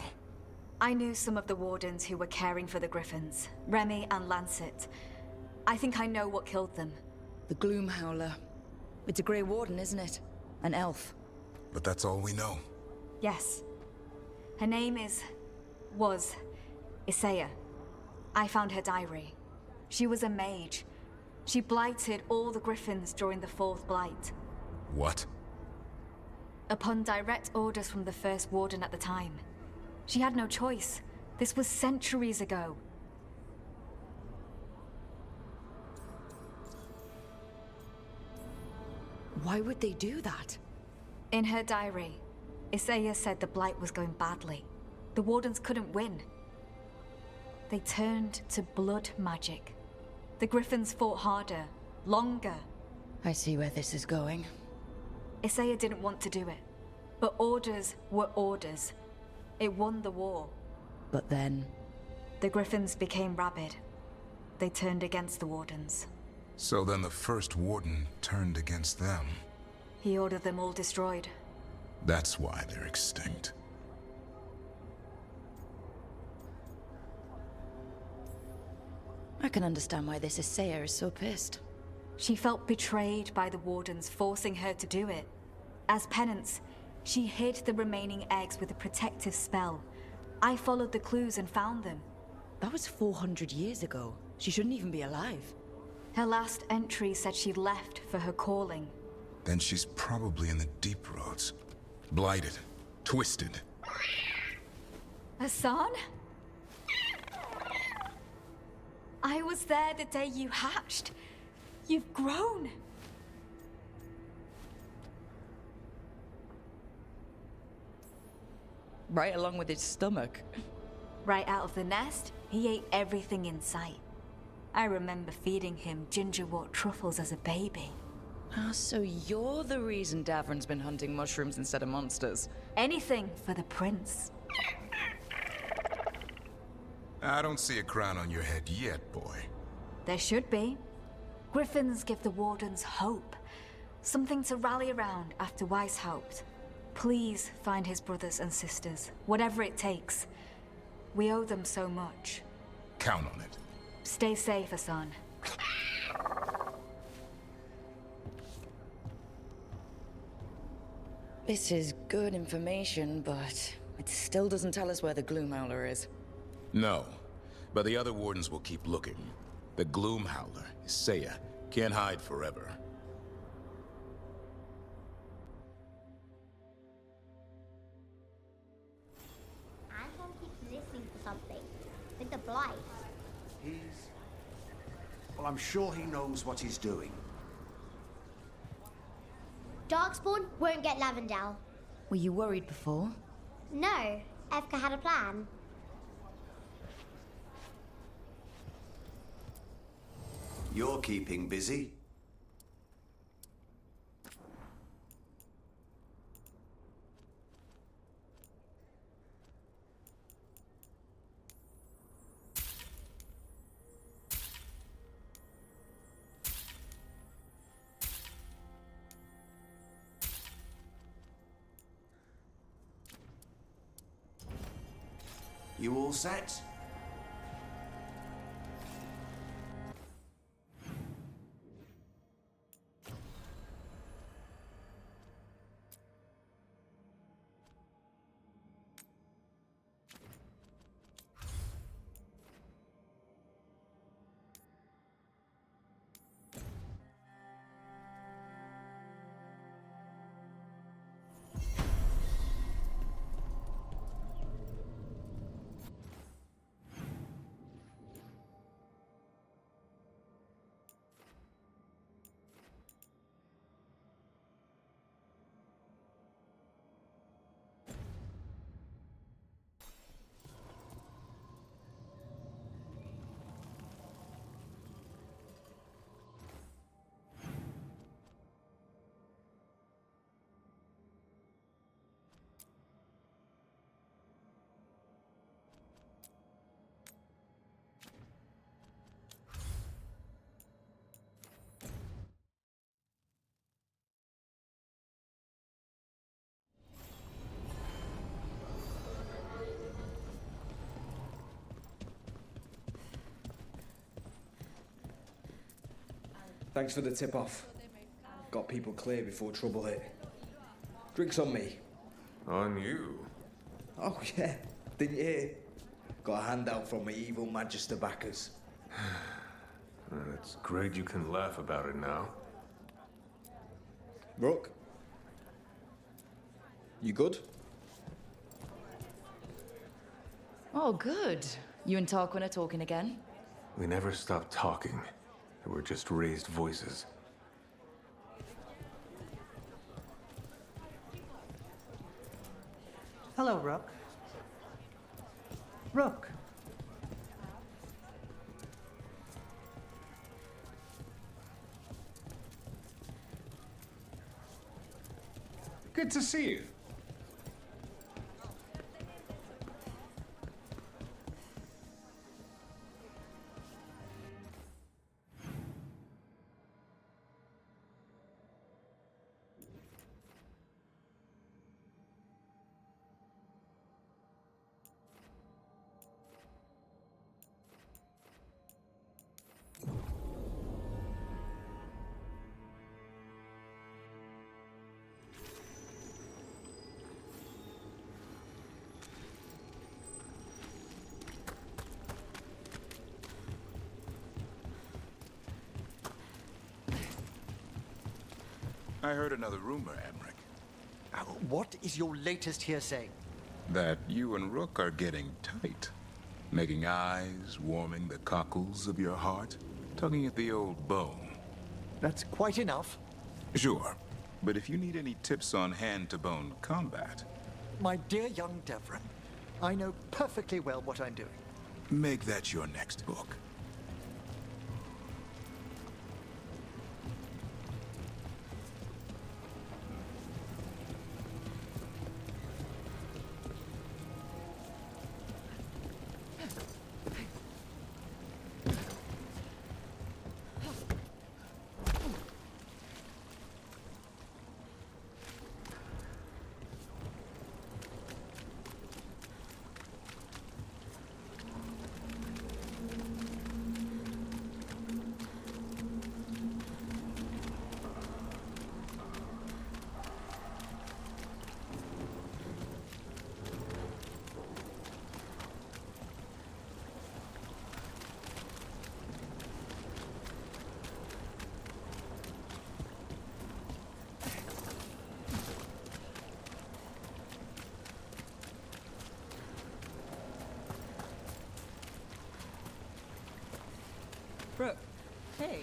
Speaker 23: I knew some of the Wardens who were caring for the Griffins, Remy and Lancet. I think I know what killed them.
Speaker 1: The Gloomhowler. It's a Grey Warden, isn't it? An elf.
Speaker 5: But that's all we know.
Speaker 23: Yes. Her name was Zea. I found her diary. She was a mage. She blighted all the Griffins during the Fourth Blight.
Speaker 5: What?
Speaker 23: Upon direct orders from the First Warden at the time. She had no choice. This was centuries ago.
Speaker 1: Why would they do that?
Speaker 23: In her diary, Zea said the Blight was going badly. The Wardens couldn't win. They turned to blood magic. The Griffins fought harder, longer.
Speaker 1: I see where this is going.
Speaker 23: Zea didn't want to do it. But orders were orders. It won the war.
Speaker 1: But then...
Speaker 23: The Griffins became rabid. They turned against the Wardens.
Speaker 5: So then the First Warden turned against them.
Speaker 23: He ordered them all destroyed.
Speaker 5: That's why they're extinct.
Speaker 1: I can understand why this Zea is so pissed.
Speaker 23: She felt betrayed by the Wardens forcing her to do it. As penance, she hid the remaining eggs with a protective spell. I followed the clues and found them.
Speaker 1: That was 400 years ago. She shouldn't even be alive.
Speaker 23: Her last entry said she left for her calling.
Speaker 5: Then she's probably in the deep roads. Blighted. Twisted.
Speaker 23: Hassan? I was there the day you hatched. You've grown.
Speaker 1: Right along with his stomach.
Speaker 23: Right out of the nest, he ate everything in sight. I remember feeding him gingerwort truffles as a baby.
Speaker 1: Ah, so you're the reason Davrin's been hunting mushrooms instead of monsters.
Speaker 23: Anything for the prince.
Speaker 5: I don't see a crown on your head yet, boy.
Speaker 23: There should be. Griffins give the Wardens hope. Something to rally around after Weishaupt. Please find his brothers and sisters, whatever it takes. We owe them so much.
Speaker 5: Count on it.
Speaker 23: Stay safe, Hassan.
Speaker 1: This is good information, but it still doesn't tell us where the Gloomhowler is.
Speaker 5: No, but the other Wardens will keep looking. The Gloomhowler, Zea, can't hide forever.
Speaker 24: Anton keeps listening to something. With the Blight.
Speaker 20: Well, I'm sure he knows what he's doing.
Speaker 24: Darkspawn won't get Lavendale.
Speaker 1: Were you worried before?
Speaker 24: No, Evka had a plan.
Speaker 20: You're keeping busy. You all set?
Speaker 4: Thanks for the tip-off. Got people clear before trouble hit. Drinks on me.
Speaker 19: On you?
Speaker 4: Oh yeah, didn't you hear? Got a handout from my evil Magister backers.
Speaker 19: It's great you can laugh about it now.
Speaker 4: Rook? You good?
Speaker 1: Oh, good. You and Tarquin are talking again?
Speaker 19: We never stopped talking. There were just raised voices.
Speaker 7: Hello, Rook. Rook.
Speaker 9: Good to see you.
Speaker 5: I heard another rumor, Emmerich.
Speaker 3: What is your latest hearsay?
Speaker 5: That you and Rook are getting tight. Making eyes, warming the cockles of your heart, tugging at the old bow.
Speaker 3: That's quite enough.
Speaker 5: Sure, but if you need any tips on hand-to-bone combat...
Speaker 3: My dear young Devron, I know perfectly well what I'm doing.
Speaker 5: Make that your next book.
Speaker 6: Rook, hey.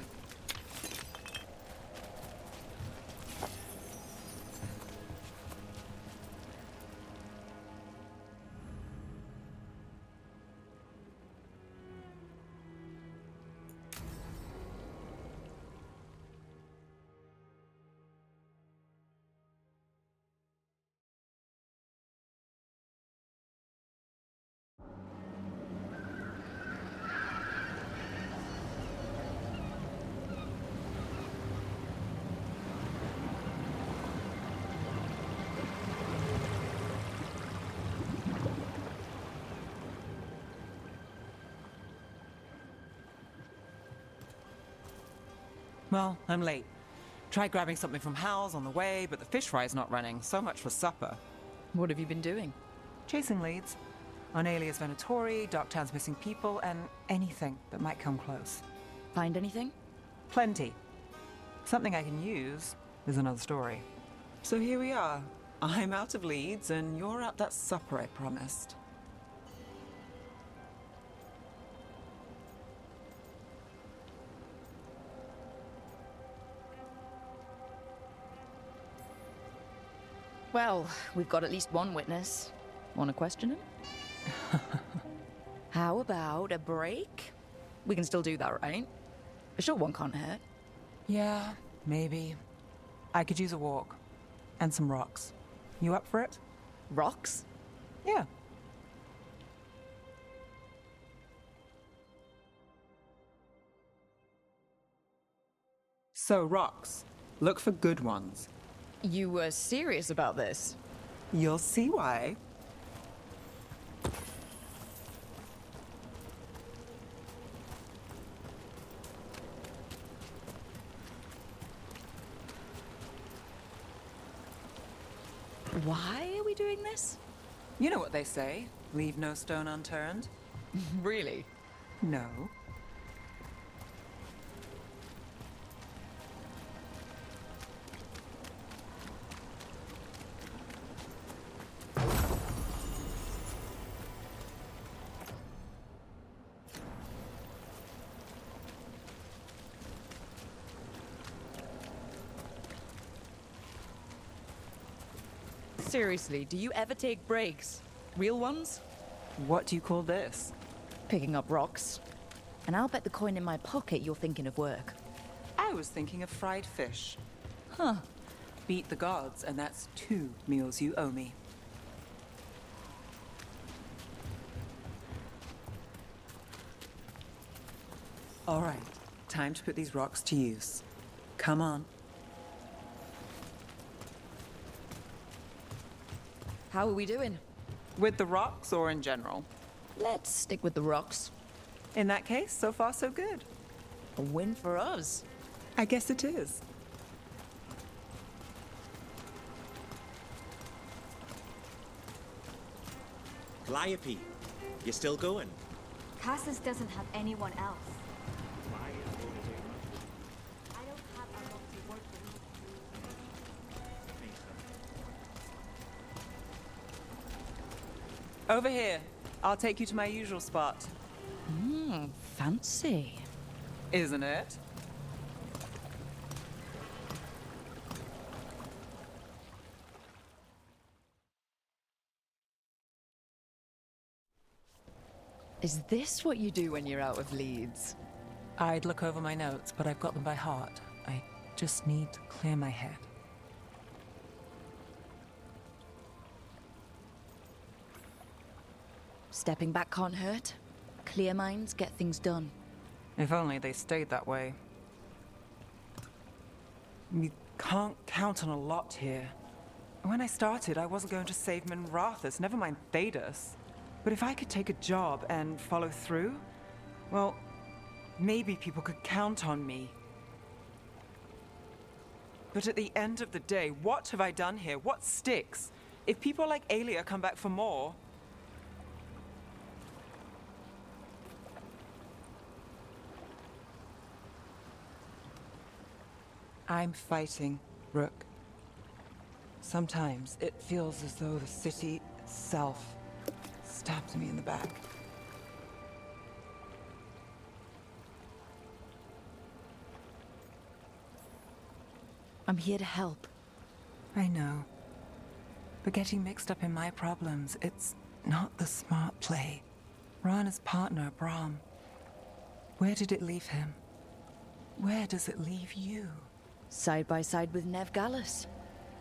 Speaker 6: Well, I'm late. Tried grabbing something from Hal's on the way, but the fish fry's not running. So much for supper.
Speaker 1: What have you been doing?
Speaker 6: Chasing leads. On Alias Venatori, Darktown's missing people, and anything that might come close.
Speaker 1: Find anything?
Speaker 6: Plenty. Something I can use is another story. So here we are. I'm out of leads, and you're at that supper I promised.
Speaker 1: Well, we've got at least one witness. Want to question him? How about a break? We can still do that, right? A short one can't hurt.
Speaker 6: Yeah, maybe. I could use a walk. And some rocks. You up for it?
Speaker 1: Rocks?
Speaker 6: Yeah. So, rocks. Look for good ones.
Speaker 1: You were serious about this?
Speaker 6: You'll see why.
Speaker 1: Why are we doing this?
Speaker 6: You know what they say, leave no stone unturned.
Speaker 1: Really?
Speaker 6: No.
Speaker 1: Seriously, do you ever take breaks? Real ones?
Speaker 6: What do you call this?
Speaker 1: Picking up rocks. And I'll bet the coin in my pocket you're thinking of work.
Speaker 6: I was thinking of fried fish.
Speaker 1: Huh.
Speaker 6: Beat the gods, and that's 2 meals you owe me. All right, time to put these rocks to use. Come on.
Speaker 1: How are we doing?
Speaker 6: With the rocks or in general?
Speaker 1: Let's stick with the rocks.
Speaker 6: In that case, so far so good.
Speaker 1: A win for us.
Speaker 6: I guess it is.
Speaker 7: Calliope, you still going?
Speaker 23: Cassis doesn't have anyone else. I don't have a lot to work with.
Speaker 6: Over here. I'll take you to my usual spot.
Speaker 1: Fancy.
Speaker 6: Isn't it?
Speaker 1: Is this what you do when you're out of Leeds?
Speaker 6: I'd look over my notes, but I've got them by heart. I just need to clear my head.
Speaker 1: Stepping back can't hurt. Clear minds get things done.
Speaker 6: If only they stayed that way. You can't count on a lot here. When I started, I wasn't going to save Minrathus, never mind Thedas. But if I could take a job and follow through, well, maybe people could count on me. But at the end of the day, what have I done here? What sticks? If people like Aelia come back for more... I'm fighting, Rook. Sometimes it feels as though the city itself stabs me in the back.
Speaker 1: I'm here to help.
Speaker 6: I know. But getting mixed up in my problems, it's not the smart play. Rana's partner, Brahm. Where did it leave him? Where does it leave you?
Speaker 1: Side by side with Nev Gallus.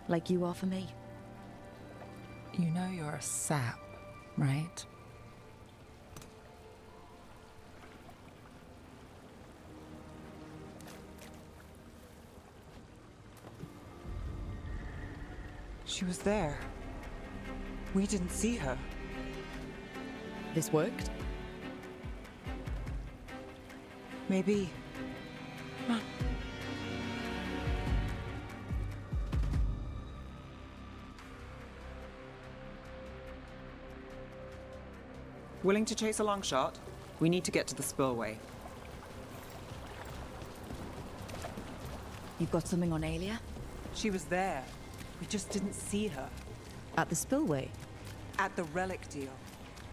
Speaker 1: Like you are for me.
Speaker 6: You know you're a sap, right? She was there. We didn't see her.
Speaker 1: This worked?
Speaker 6: Maybe. Come on. Willing to chase a long shot? We need to get to the spillway.
Speaker 1: You've got something on Aelia?
Speaker 6: She was there. We just didn't see her.
Speaker 1: At the spillway?
Speaker 6: At the relic deal.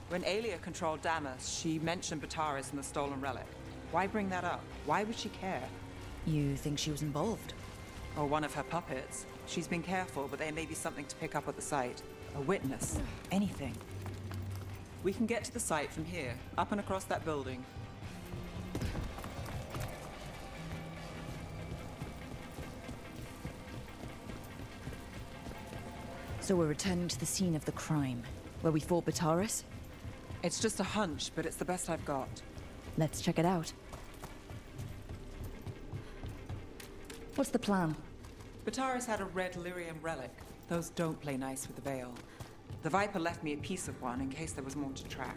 Speaker 6: When Aelia controlled Damas, she mentioned Bataris and the stolen relic. Why bring that up? Why would she care?
Speaker 1: You think she was involved?
Speaker 6: Or one of her puppets. She's been careful, but there may be something to pick up at the site. A witness. Anything. We can get to the site from here, up and across that building.
Speaker 1: So we're returning to the scene of the crime, where we fought Bataris?
Speaker 6: It's just a hunch, but it's the best I've got.
Speaker 1: Let's check it out. What's the plan?
Speaker 6: Bataris had a red lyrium relic. Those don't play nice with the Veil. The Viper left me a piece of one in case there was more to track.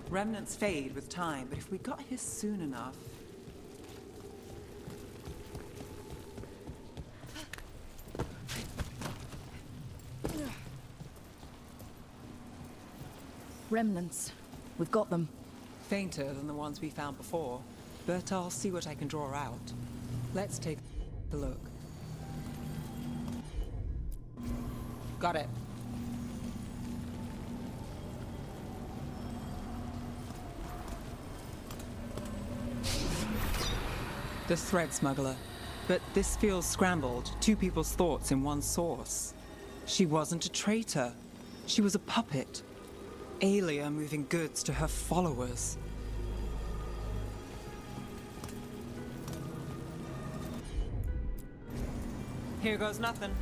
Speaker 6: Remnants fade with time, but if we got here soon enough...
Speaker 1: Remnants. We've got them.
Speaker 6: Fainter than the ones we found before, but I'll see what I can draw out. Let's take a look. Got it. The thread smuggler. But this feels scrambled. Two people's thoughts in one source. She wasn't a traitor. She was a puppet. Aelia moving goods to her followers. Here goes nothing.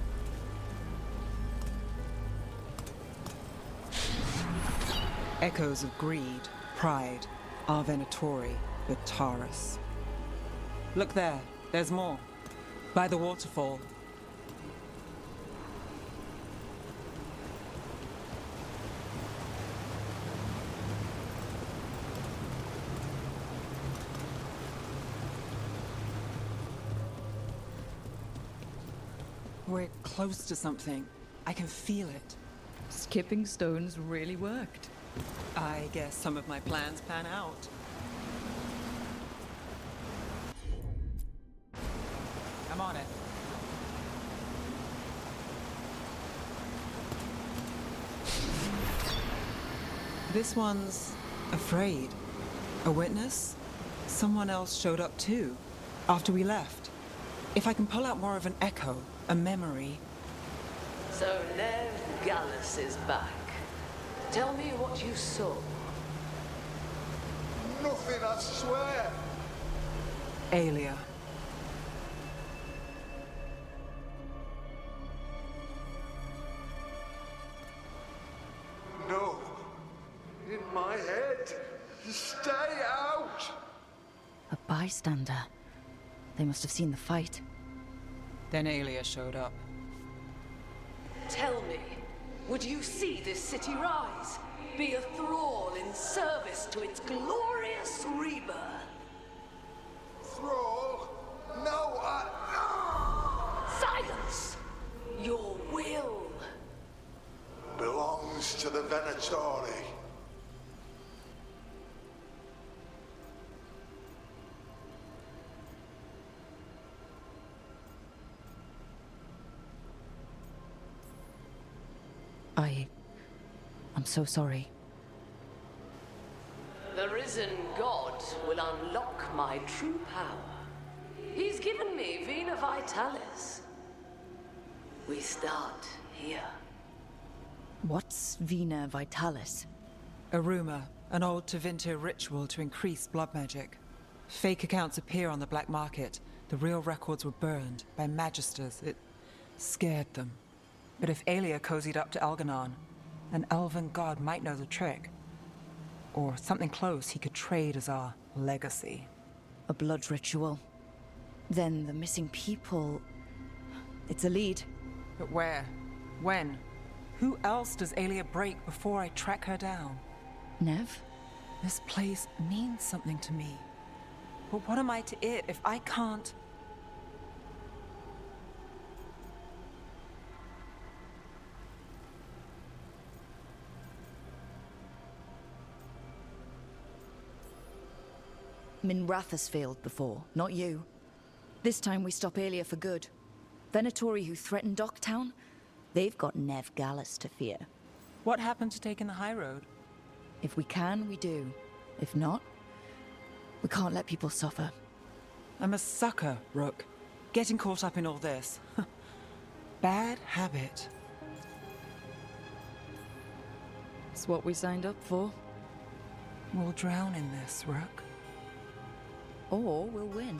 Speaker 6: Echoes of greed, pride, our Venatori, with Taurus. Look there, there's more. By the waterfall. We're close to something. I can feel it.
Speaker 1: Skipping stones really worked.
Speaker 6: I guess some of my plans pan out. I'm on it. This one's afraid. A witness? Someone else showed up too, after we left. If I can pull out more of an echo, a memory.
Speaker 10: So Neve Gallus is back. Tell me what you saw.
Speaker 20: Nothing, I swear.
Speaker 6: Aelia.
Speaker 20: No. In my head. Stay out.
Speaker 1: A bystander. They must have seen the fight.
Speaker 6: Then Aelia showed up.
Speaker 10: Tell me, would you see this city rise? Be a thrall in service to its glorious rebirth?
Speaker 20: Thrall? No,
Speaker 10: Silence! Your will
Speaker 20: belongs to the Venatori.
Speaker 1: I'm so sorry.
Speaker 10: The risen god will unlock my true power. He's given me Vena Vitalis. We start here.
Speaker 1: What's Vena Vitalis?
Speaker 6: A rumor, an old Tevinter ritual to increase blood magic. Fake accounts appear on the black market. The real records were burned by magisters. It scared them. But if Aelia cozied up to Algernon, an elven god might know the trick. Or something close he could trade as our legacy.
Speaker 1: A blood ritual. Then the missing people... It's a lead.
Speaker 6: But where? When? Who else does Aelia break before I track her down?
Speaker 1: Neve?
Speaker 6: This place means something to me. But what am I to it if I can't...
Speaker 1: Minrath has failed before, not you. This time we stop Aelia for good. Venatori who threatened Docktown, they've got Neve Gallus to fear.
Speaker 6: What happened to taking the high road?
Speaker 1: If we can, we do. If not, we can't let people suffer.
Speaker 6: I'm a sucker, Rook. Getting caught up in all this. Bad habit.
Speaker 1: It's what we signed up for.
Speaker 6: We'll drown in this, Rook.
Speaker 1: Or we'll win.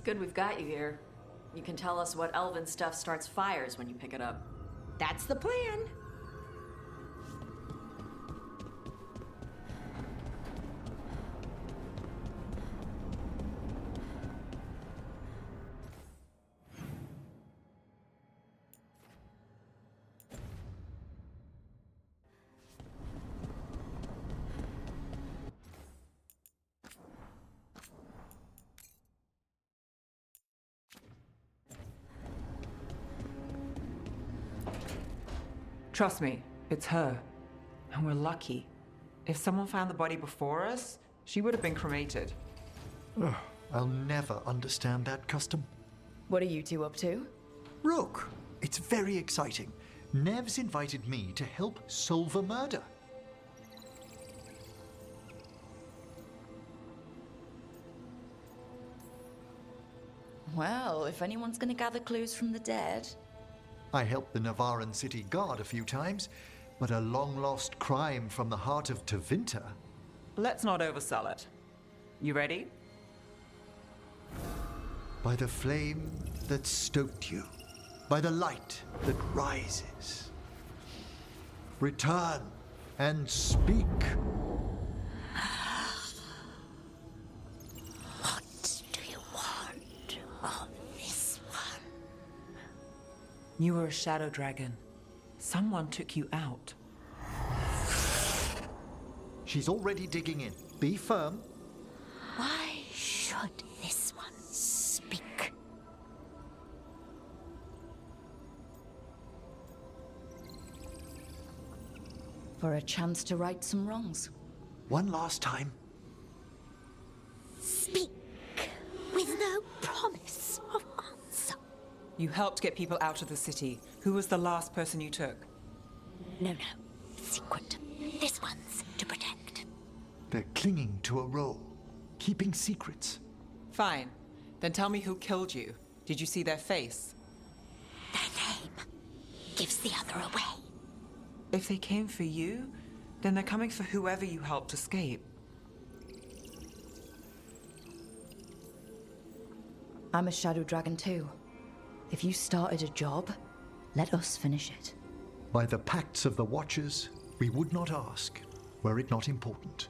Speaker 21: It's good we've got you here. You can tell us what elven stuff starts fires when you pick it up.
Speaker 14: That's the plan.
Speaker 6: Trust me, it's her. And we're lucky. If someone found the body before us, she would have been cremated.
Speaker 3: Ugh, I'll never understand that custom.
Speaker 1: What are you two up to?
Speaker 3: Rook, it's very exciting. Nev's invited me to help solve a murder.
Speaker 1: Well, if anyone's gonna gather clues from the dead...
Speaker 3: I helped the Navaran city guard a few times, but a long-lost crime from the heart of Tevinter.
Speaker 6: Let's not oversell it. You ready?
Speaker 3: By the flame that stoked you, by the light that rises. Return and speak.
Speaker 18: What do you want of this one?
Speaker 6: You were a shadow dragon. Someone took you out.
Speaker 3: She's already digging in. Be firm.
Speaker 18: Why should this one speak?
Speaker 1: For a chance to right some wrongs.
Speaker 3: One last time.
Speaker 18: Speak with no promise of answer.
Speaker 6: You helped get people out of the city. Who was the last person you took?
Speaker 18: No. Secret. This one's to protect.
Speaker 3: They're clinging to a role, keeping secrets.
Speaker 6: Fine. Then tell me who killed you. Did you see their face?
Speaker 18: Their name gives the other away.
Speaker 6: If they came for you, then they're coming for whoever you helped escape.
Speaker 1: I'm a shadow dragon too. If you started a job, let us finish it.
Speaker 3: By the pacts of the Watchers, we would not ask, were it not important.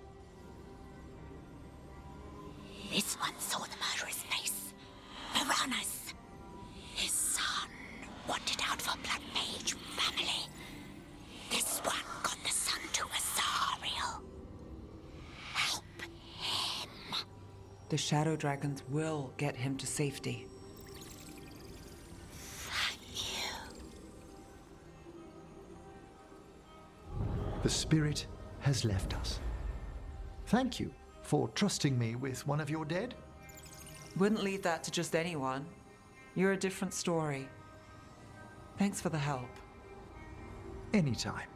Speaker 18: This one saw the murderer's face. Piranhas. His son wanted out for Blood Mage family. This one got the son to Azariel. Help him.
Speaker 6: The shadow dragons will get him to safety.
Speaker 3: The spirit has left us. Thank you for trusting me with one of your dead.
Speaker 6: Wouldn't leave that to just anyone. You're a different story. Thanks for the help.
Speaker 3: Anytime.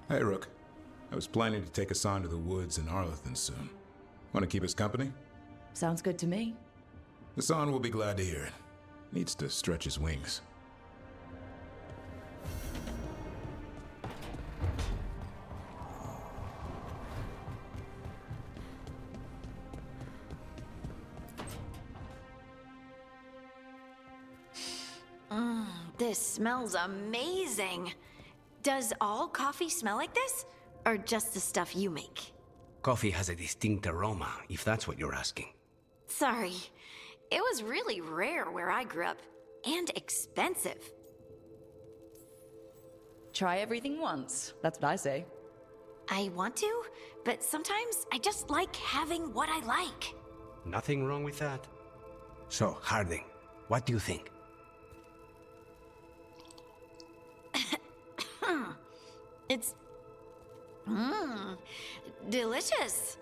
Speaker 5: Hey, Rook. I was planning to take us on to the woods in Arlethan soon. Want to keep us company?
Speaker 1: Sounds good to me.
Speaker 5: Hassan will be glad to hear it. Needs to stretch his wings.
Speaker 18: This smells amazing. Does all coffee smell like this? Or just the stuff you make?
Speaker 16: Coffee has a distinct aroma, if that's what you're asking.
Speaker 18: Sorry. It was really rare where I grew up. And expensive.
Speaker 1: Try everything once. That's what I say.
Speaker 18: I want to, but sometimes I just like having what I like.
Speaker 16: Nothing wrong with that. So, Harding, what do you think?
Speaker 18: It's Mmm, delicious.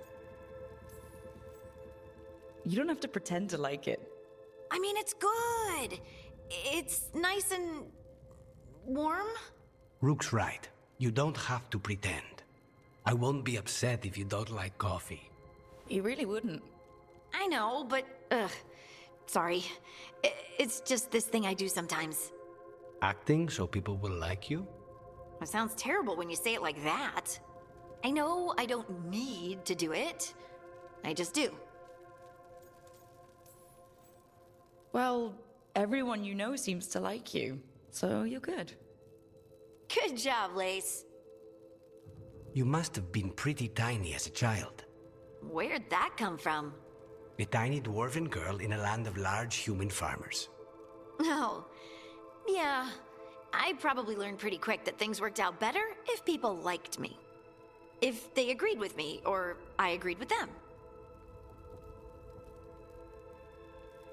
Speaker 1: You don't have to pretend to like it.
Speaker 18: I mean, it's good. It's nice and warm.
Speaker 16: Rook's right. You don't have to pretend. I won't be upset if you don't like coffee.
Speaker 1: You really wouldn't.
Speaker 18: I know, but sorry. It's just this thing I do sometimes.
Speaker 16: Acting so people will like you?
Speaker 18: It sounds terrible when you say it like that. I know I don't need to do it. I just do.
Speaker 1: Well, everyone you know seems to like you, so you're good.
Speaker 18: Good job, Lace.
Speaker 16: You must have been pretty tiny as a child.
Speaker 18: Where'd that come from?
Speaker 16: A tiny dwarven girl in a land of large human farmers.
Speaker 18: Oh, yeah. I probably learned pretty quick that things worked out better if people liked me. If they agreed with me, or I agreed with them.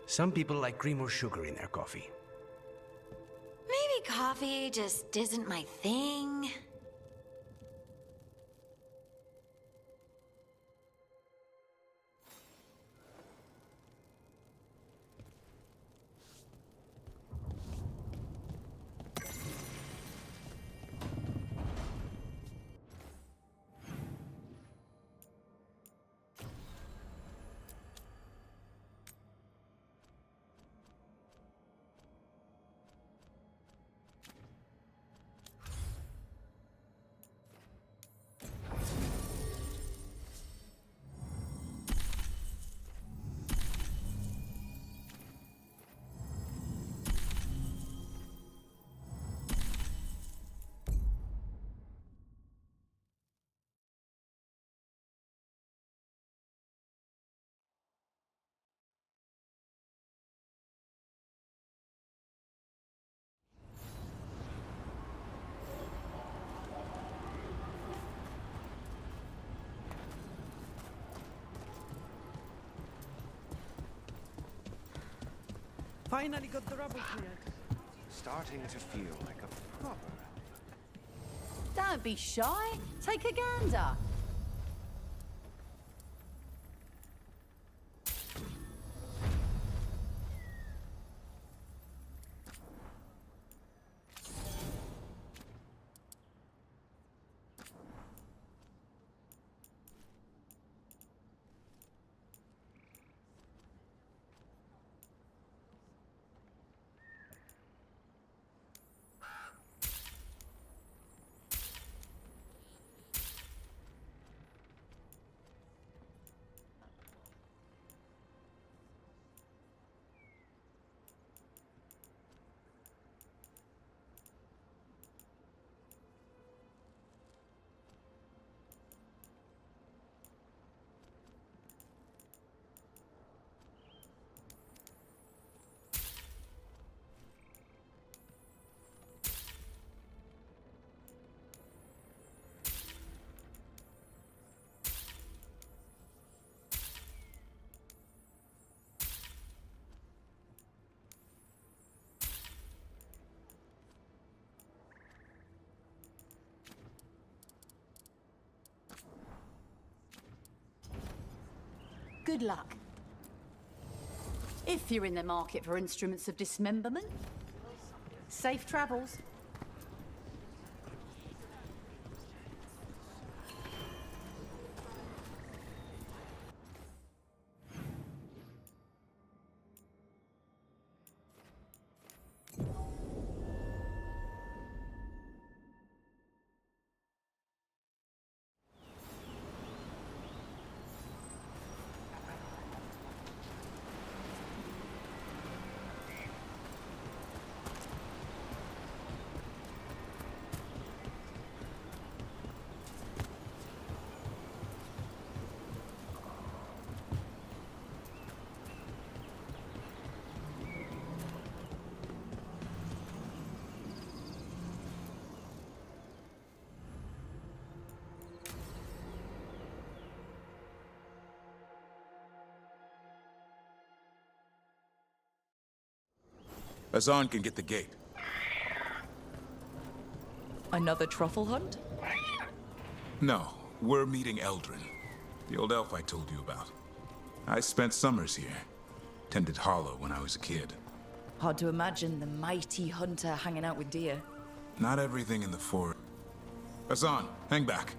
Speaker 16: Some people like cream or sugar in their coffee.
Speaker 18: Maybe coffee just isn't my thing.
Speaker 8: Finally got the rubble cleared. Starting to feel like a proper.
Speaker 11: Don't be shy. Take a gander. Good luck. If you're in the market for instruments of dismemberment, safe travels.
Speaker 5: Azan can get the gate.
Speaker 1: Another truffle hunt?
Speaker 5: No, we're meeting Eldrin, the old elf I told you about. I spent summers here. Tended Hollow when I was a kid.
Speaker 1: Hard to imagine the mighty hunter hanging out with deer.
Speaker 5: Not everything in the forest. Hassan, hang back.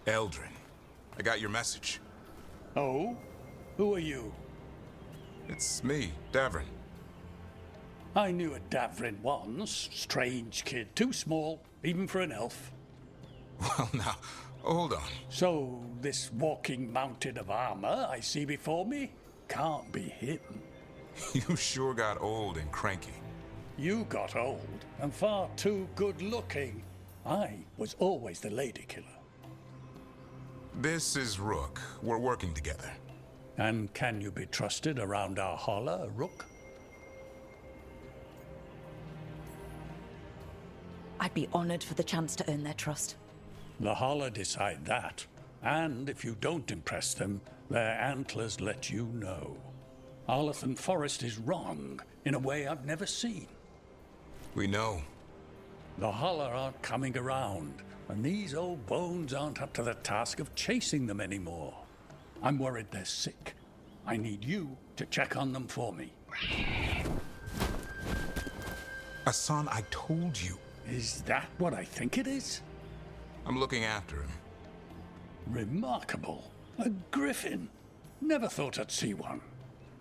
Speaker 5: Eldrin, I got your message.
Speaker 12: Oh? Who are you?
Speaker 5: It's me, Davrin.
Speaker 12: I knew a Davrin once. Strange kid. Too small, even for an elf.
Speaker 5: Well, now, hold on.
Speaker 12: So, this walking mountain of armor I see before me can't be him.
Speaker 5: You sure got old and cranky.
Speaker 12: You got old and far too good looking. I was always the lady killer.
Speaker 5: This is Rook. We're working together.
Speaker 12: And can you be trusted around our holler, Rook?
Speaker 1: I'd be honored for the chance to earn their trust.
Speaker 12: The holler decide that. And if you don't impress them, their antlers let you know. Arlathan Forest is wrong in a way I've never seen.
Speaker 5: We know.
Speaker 12: The holler aren't coming around. And these old bones aren't up to the task of chasing them anymore. I'm worried they're sick. I need you to check on them for me.
Speaker 5: Hassan, I told you.
Speaker 12: Is that what I think it is?
Speaker 5: I'm looking after him.
Speaker 12: Remarkable. A griffin. Never thought I'd see one.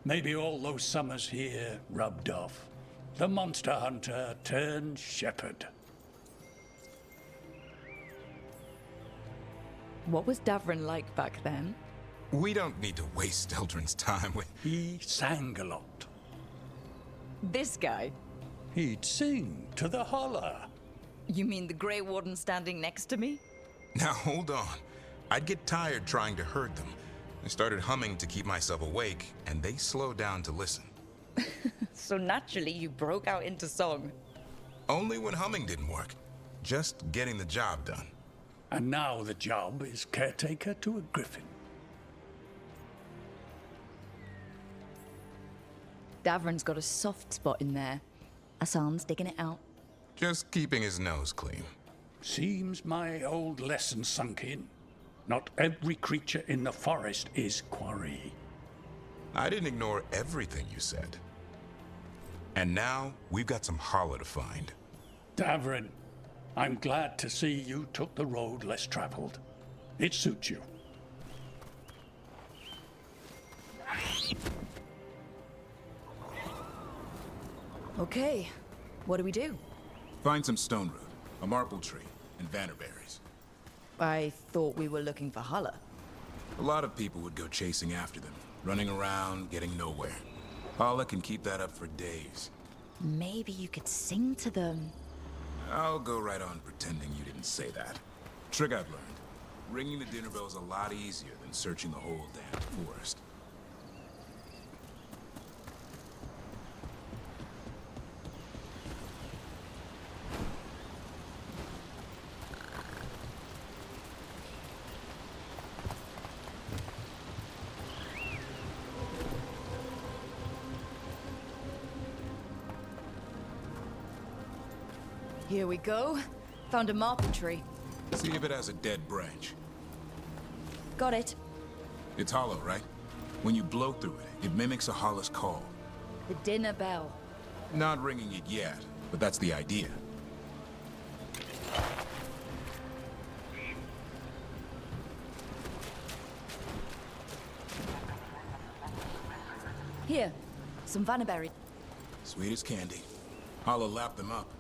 Speaker 12: Maybe all those summers here rubbed off. The monster hunter turned shepherd.
Speaker 1: What was Davrin like back then?
Speaker 5: We don't need to waste Eldrin's time with...
Speaker 12: He sang a lot.
Speaker 1: This guy?
Speaker 12: He'd sing to the holler.
Speaker 1: You mean the Grey Warden standing next to me?
Speaker 5: Now, hold on. I'd get tired trying to herd them. I started humming to keep myself awake, and they slowed down to listen.
Speaker 1: So naturally, you broke out into song.
Speaker 5: Only when humming didn't work. Just getting the job done.
Speaker 12: And now the job is caretaker to a griffin.
Speaker 1: Davrin's got a soft spot in there. Hassan's digging it out.
Speaker 5: Just keeping his nose clean.
Speaker 12: Seems my old lesson sunk in. Not every creature in the forest is quarry.
Speaker 5: I didn't ignore everything you said. And now, we've got some hollow to find.
Speaker 12: Davrin, I'm glad to see you took the road less traveled. It suits you.
Speaker 1: Okay, what do we do?
Speaker 5: Find some stone root, a marble tree, and vannerberries.
Speaker 1: I thought we were looking for Holler.
Speaker 5: A lot of people would go chasing after them, running around, getting nowhere. Holla can keep that up for days.
Speaker 1: Maybe you could sing to them.
Speaker 5: I'll go right on pretending you didn't say that. Trick I've learned. Ringing the dinner bell's a lot easier than searching the whole damn forest.
Speaker 1: Here we go. Found a marble tree.
Speaker 5: See if it has a dead branch.
Speaker 1: Got it.
Speaker 5: It's hollow, right? When you blow through it, it mimics a hollow's call.
Speaker 1: The dinner bell.
Speaker 5: Not ringing it yet, but that's the idea.
Speaker 1: Here, some vannerberry.
Speaker 5: Sweet as candy. Hollow lapped them up.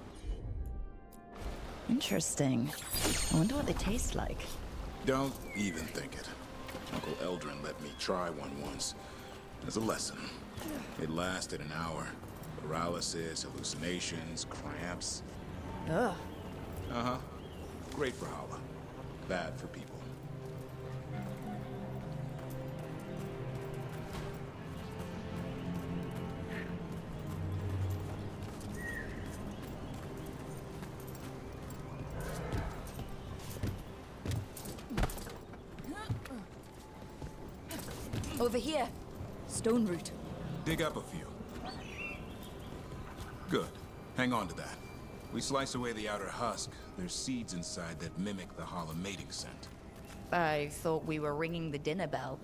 Speaker 1: Interesting. I wonder what they taste like.
Speaker 5: Don't even think it. Uncle Eldrin let me try one once. As a lesson. It lasted an hour. Paralysis, hallucinations, cramps.
Speaker 1: Ugh.
Speaker 5: Uh-huh. Great for Hala. Bad for people.
Speaker 1: Over here. Stone root.
Speaker 5: Dig up a few. Good. Hang on to that. We slice away the outer husk. There's seeds inside that mimic the Hala mating scent.
Speaker 1: I thought we were ringing the dinner bell.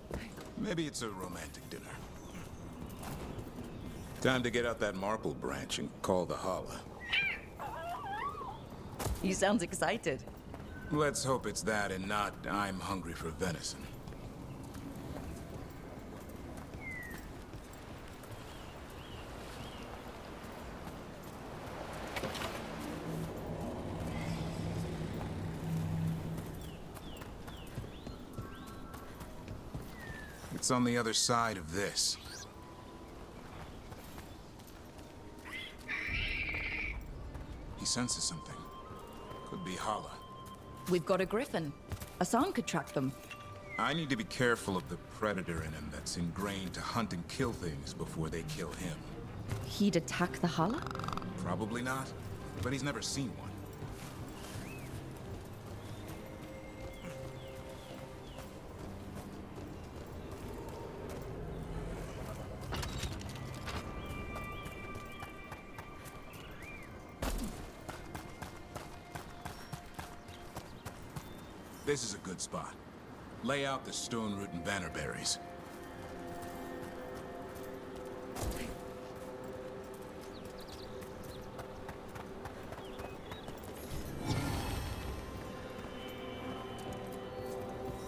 Speaker 5: Maybe it's a romantic dinner. Time to get out that marple branch and call the Hala.
Speaker 1: You sound excited.
Speaker 5: Let's hope it's that and not I'm hungry for venison. It's on the other side of this. He senses something. Could be Hala.
Speaker 1: We've got a griffin. Asan could track them.
Speaker 5: I need to be careful of the predator in him that's ingrained to hunt and kill things before they kill him.
Speaker 1: He'd attack the Hala?
Speaker 5: Probably not, but he's never seen one. This is a good spot. Lay out the stone root and bannerberries.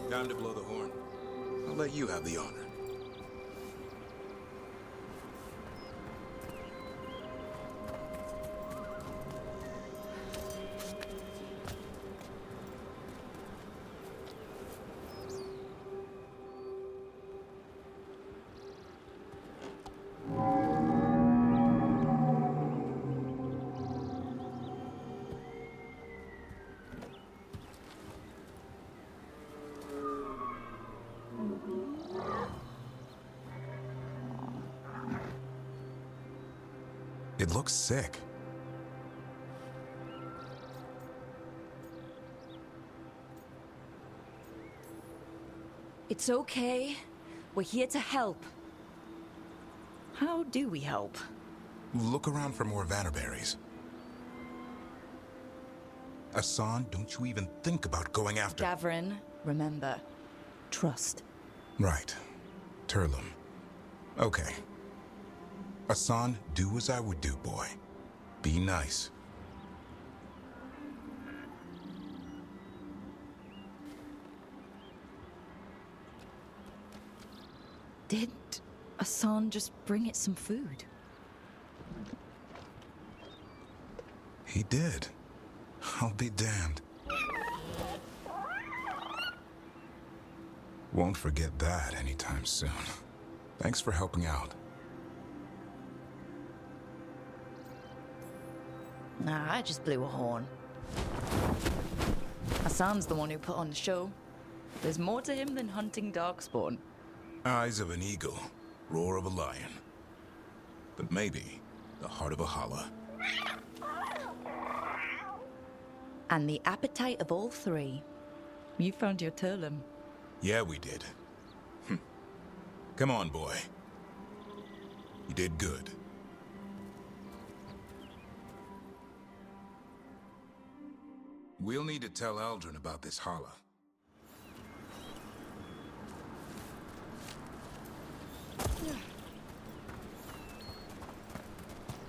Speaker 5: Time to blow the horn. I'll let you have the honor. It looks sick.
Speaker 1: It's okay. We're here to help. How do we help?
Speaker 5: Look around for more vannerberries. Asan, don't you even think about going after...
Speaker 1: Gavrin, remember, trust.
Speaker 5: Right. Turlum. Okay. Asan, do as I would do, boy. Be nice.
Speaker 1: Did Asan just bring it some food?
Speaker 5: He did. I'll be damned. Won't forget that anytime soon. Thanks for helping out.
Speaker 1: Nah, I just blew a horn. Asan's the one who put on the show. There's more to him than hunting darkspawn.
Speaker 5: Eyes of an eagle, roar of a lion. But maybe the heart of a Hala.
Speaker 1: And the appetite of all three. You found your Turlum.
Speaker 5: Yeah, we did. Come on, boy. You did good. We'll need to tell Eldrin about this Hala.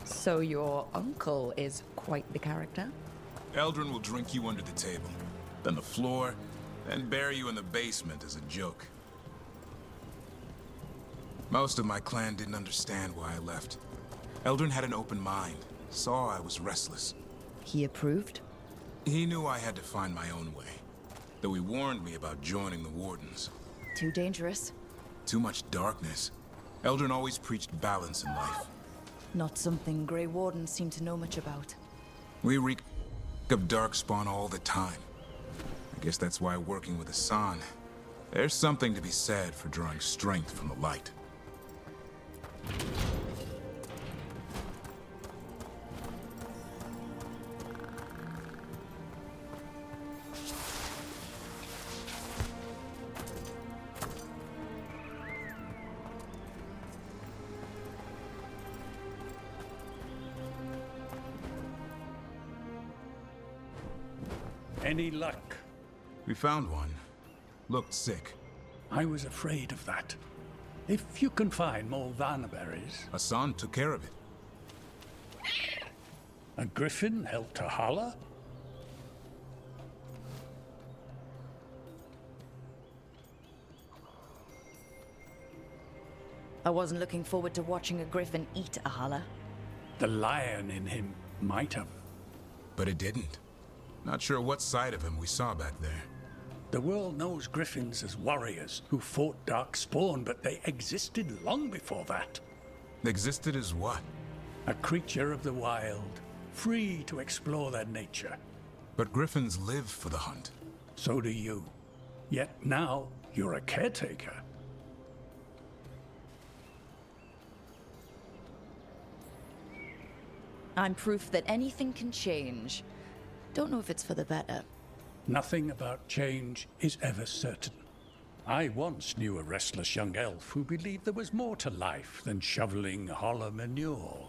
Speaker 1: So your uncle is quite the character?
Speaker 5: Eldrin will drink you under the table, then the floor, then bury you in the basement as a joke. Most of my clan didn't understand why I left. Eldrin had an open mind, saw I was restless.
Speaker 1: He approved?
Speaker 5: He knew I had to find my own way, though he warned me about joining the Wardens.
Speaker 1: Too dangerous?
Speaker 5: Too much darkness. Eldrin always preached balance in life.
Speaker 1: Not something Grey Wardens seem to know much about.
Speaker 5: We reek of darkspawn all the time. I guess that's why working with Asan, there's something to be said for drawing strength from the light.
Speaker 12: Any luck?
Speaker 5: We found one. Looked sick.
Speaker 12: I was afraid of that. If you can find more Vanaberries...
Speaker 5: Hassan took care of it.
Speaker 12: A griffin helped to holler?
Speaker 1: I wasn't looking forward to watching a griffin eat a holler.
Speaker 12: The lion in him might have.
Speaker 5: But it didn't. Not sure what side of him we saw back there.
Speaker 12: The world knows griffins as warriors who fought Darkspawn, but they existed long before that.
Speaker 5: Existed as what?
Speaker 12: A creature of the wild, free to explore their nature.
Speaker 5: But griffins live for the hunt.
Speaker 12: So do you. Yet now, you're a caretaker.
Speaker 1: I'm proof that anything can change. Don't know if it's for the better.
Speaker 12: Nothing about change is ever certain. I once knew a restless young elf who believed there was more to life than shoveling holler manure.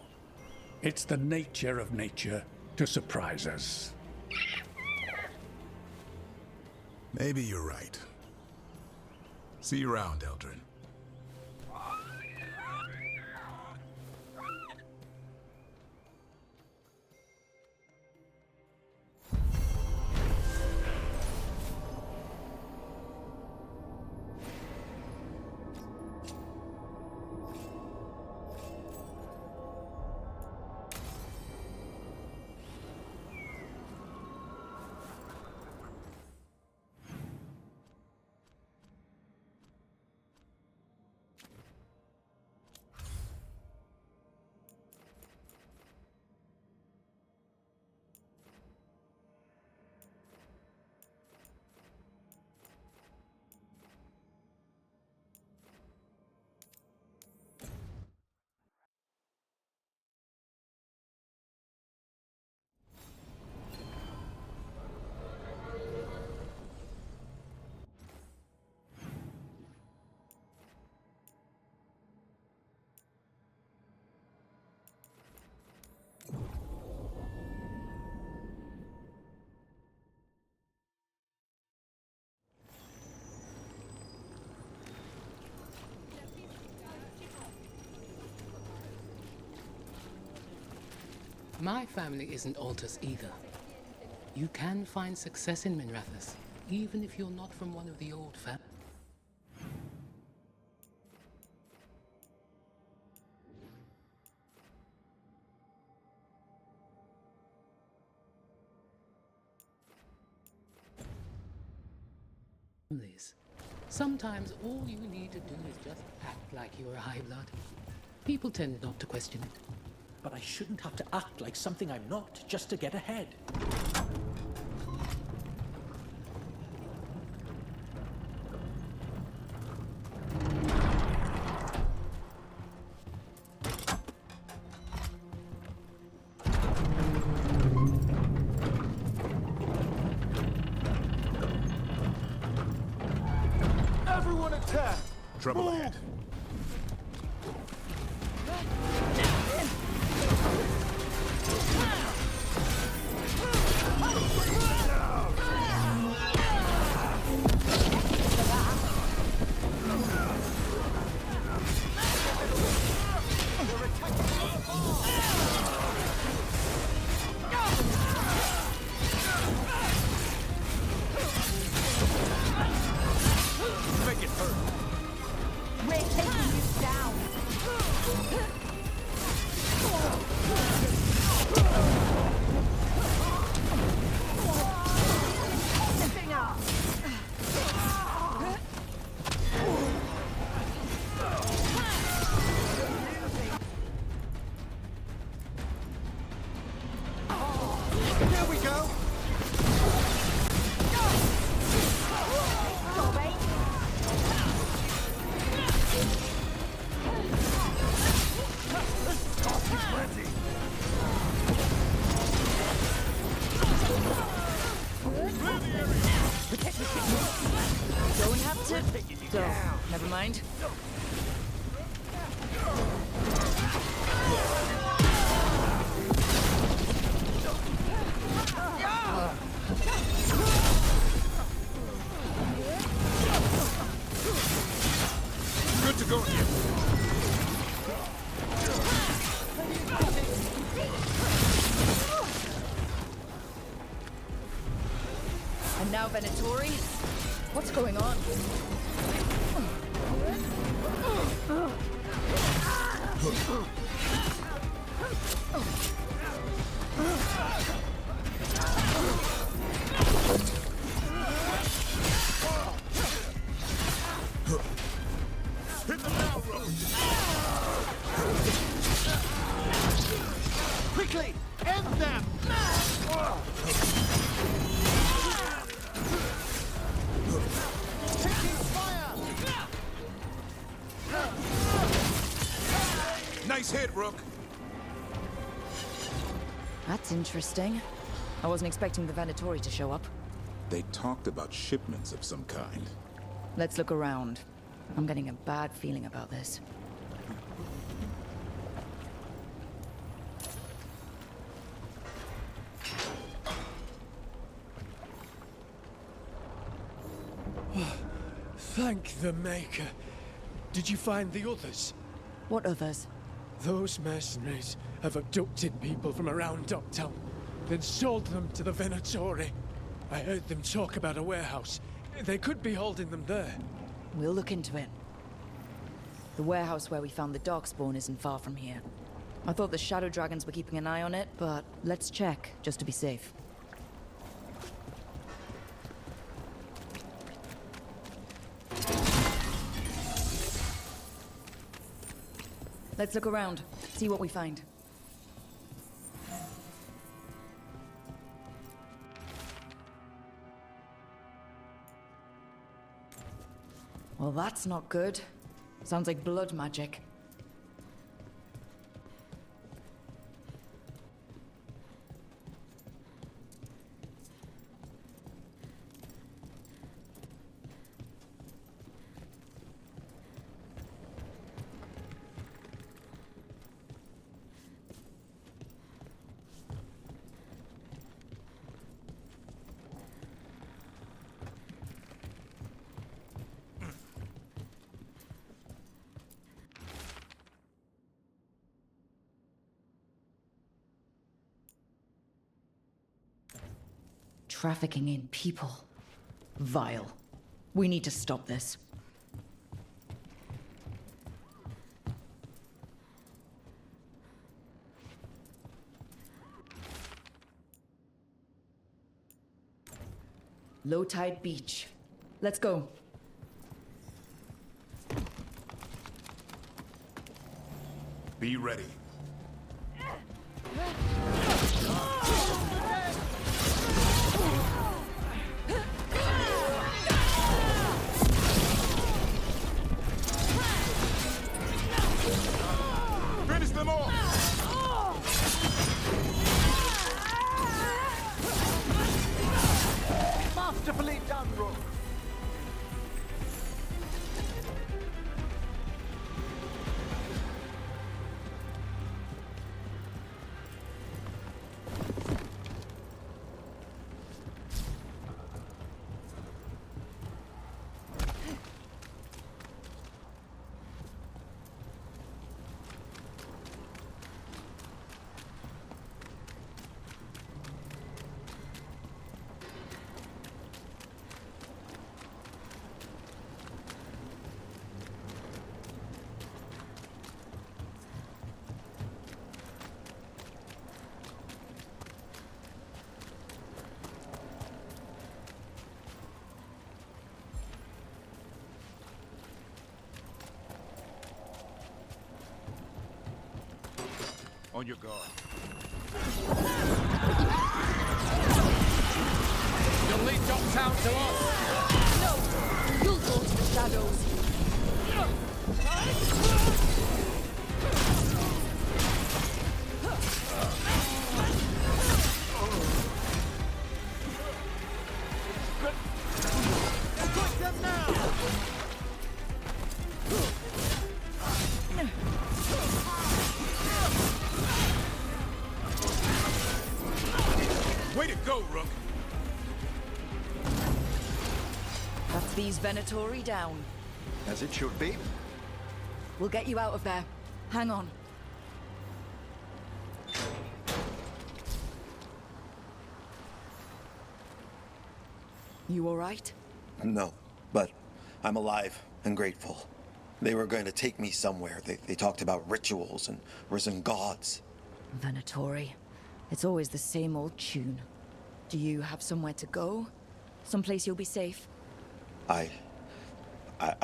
Speaker 12: It's the nature of nature to surprise us.
Speaker 5: Maybe you're right. See you around, Eldrin.
Speaker 22: My family isn't Altus either. You can find success in Minrathous, even if you're not from one of the old families. Sometimes all you need to do is just act like you're a high blood. People tend not to question it.
Speaker 2: But I shouldn't have to act like something I'm not just to get ahead.
Speaker 20: Everyone attack!
Speaker 5: Trouble ahead.
Speaker 1: Don't have to. Go. Never mind. And now Venatori? What's going on?
Speaker 5: Hit them now, Rook!
Speaker 20: Quickly! End them! Taking fire!
Speaker 5: Nice hit, Rook!
Speaker 1: That's interesting. I wasn't expecting the Venatori to show up.
Speaker 5: They talked about shipments of some kind.
Speaker 1: Let's look around. I'm getting a bad feeling about this.
Speaker 13: Thank the Maker. Did you find the others?
Speaker 1: What others?
Speaker 13: Those mercenaries have abducted people from around Docktown, then sold them to the Venatori. I heard them talk about a warehouse. They could be holding them there.
Speaker 1: We'll look into it. The warehouse where we found the Darkspawn isn't far from here. I thought the Shadow Dragons were keeping an eye on it, but let's check, just to be safe. Let's look around, see what we find. Well, that's not good. Sounds like blood magic. Trafficking in people. Vile. We need to stop this. Low tide beach. Let's go.
Speaker 5: Be ready. Finish them all!
Speaker 20: Masterfully done, Rook.
Speaker 5: On your guard.
Speaker 22: You'll lead Docktown to us!
Speaker 1: No! You'll go to the shadows!
Speaker 20: Strike them now!
Speaker 5: Way to go, Rook!
Speaker 1: That's these Venatori down.
Speaker 3: As it should be.
Speaker 1: We'll get you out of there. Hang on. You all right?
Speaker 4: No, but I'm alive and grateful. They were going to take me somewhere. They talked about rituals and risen gods.
Speaker 1: Venatori. It's always the same old tune. Do you have somewhere to go? Someplace you'll be safe?
Speaker 4: I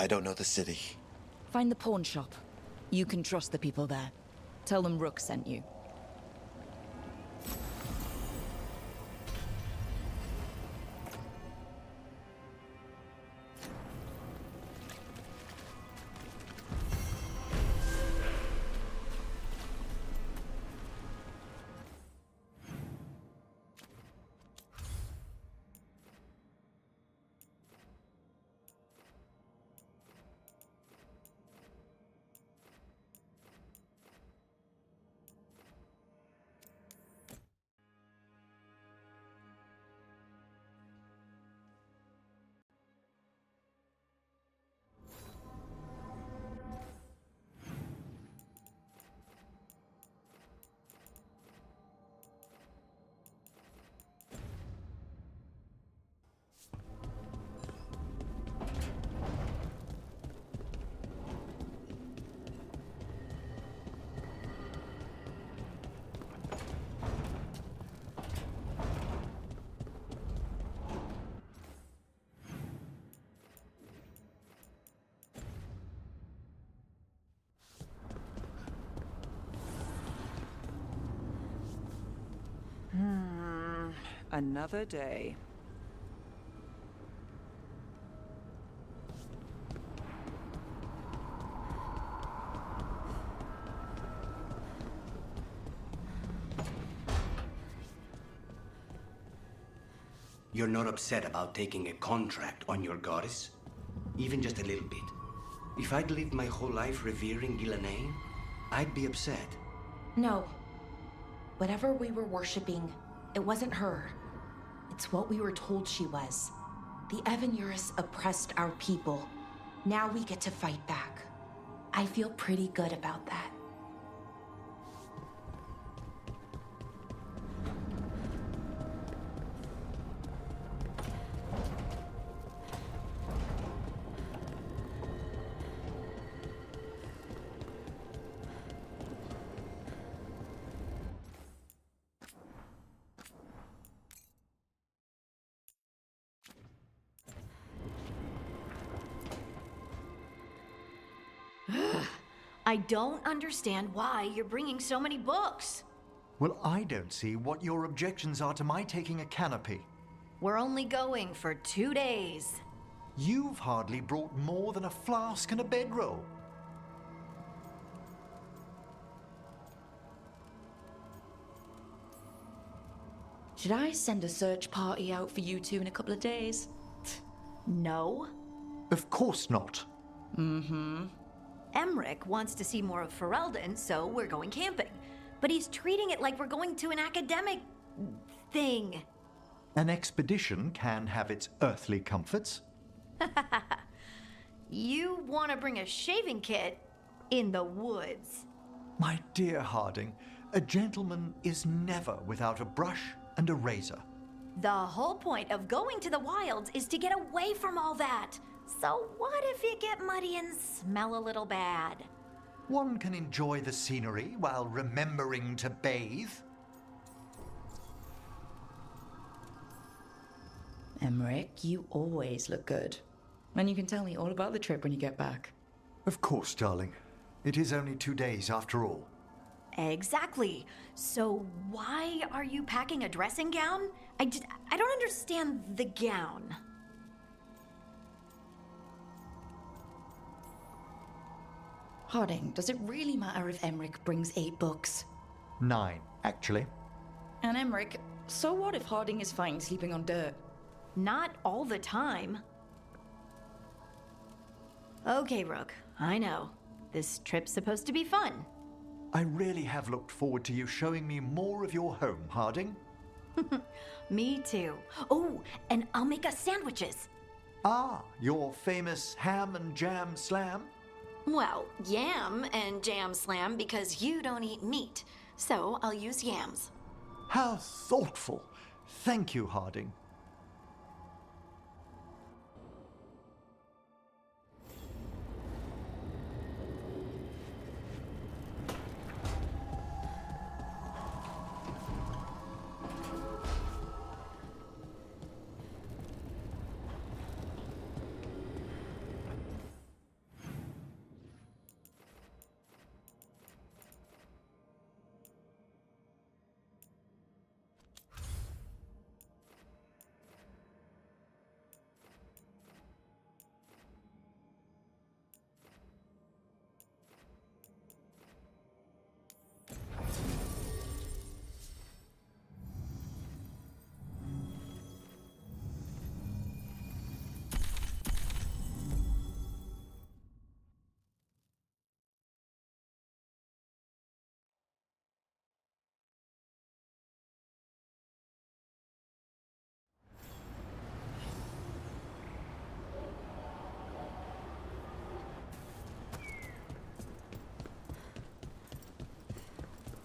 Speaker 4: don't know the city.
Speaker 1: Find the pawn shop. You can trust the people there. Tell them Rook sent you.
Speaker 6: Another day.
Speaker 16: You're not upset about taking a contract on your goddess? Even just a little bit. If I'd lived my whole life revering Ghilanane, I'd be upset.
Speaker 18: No. Whatever we were worshipping, it wasn't her. It's what we were told she was. The Evanuris oppressed our people. Now we get to fight back. I feel pretty good about that. I don't understand why you're bringing so many books.
Speaker 3: Well, I don't see what your objections are to my taking a canopy.
Speaker 18: We're only going for 2 days.
Speaker 3: You've hardly brought more than a flask and a bedroll.
Speaker 1: Should I send a search party out for you two in a couple of days?
Speaker 18: No.
Speaker 3: Of course not.
Speaker 18: Mm-hmm. Emmerich wants to see more of Ferelden, so we're going camping. But he's treating it like we're going to an academic thing.
Speaker 3: An expedition can have its earthly comforts.
Speaker 18: You want to bring a shaving kit in the woods.
Speaker 3: My dear Harding, a gentleman is never without a brush and a razor.
Speaker 18: The whole point of going to the wilds is to get away from all that. So what if you get muddy and smell a little bad?
Speaker 3: One can enjoy the scenery while remembering to bathe.
Speaker 1: Emmerich, you always look good. And you can tell me all about the trip when you get back.
Speaker 3: Of course, darling. It is only 2 days after all.
Speaker 18: Exactly. So why are you packing a dressing gown? I don't understand the gown.
Speaker 1: Harding, does it really matter if Emmerich brings 8 books?
Speaker 3: 9, actually.
Speaker 1: And Emmerich, so what if Harding is fine sleeping on dirt?
Speaker 18: Not all the time. Okay, Rook, I know. This trip's supposed to be fun.
Speaker 3: I really have looked forward to you showing me more of your home, Harding.
Speaker 18: Me too. Oh, and I'll make us sandwiches.
Speaker 3: Ah, your famous ham and jam slam?
Speaker 18: Well, yam and jam slam because you don't eat meat. So I'll use yams.
Speaker 3: How thoughtful. Thank you, Harding.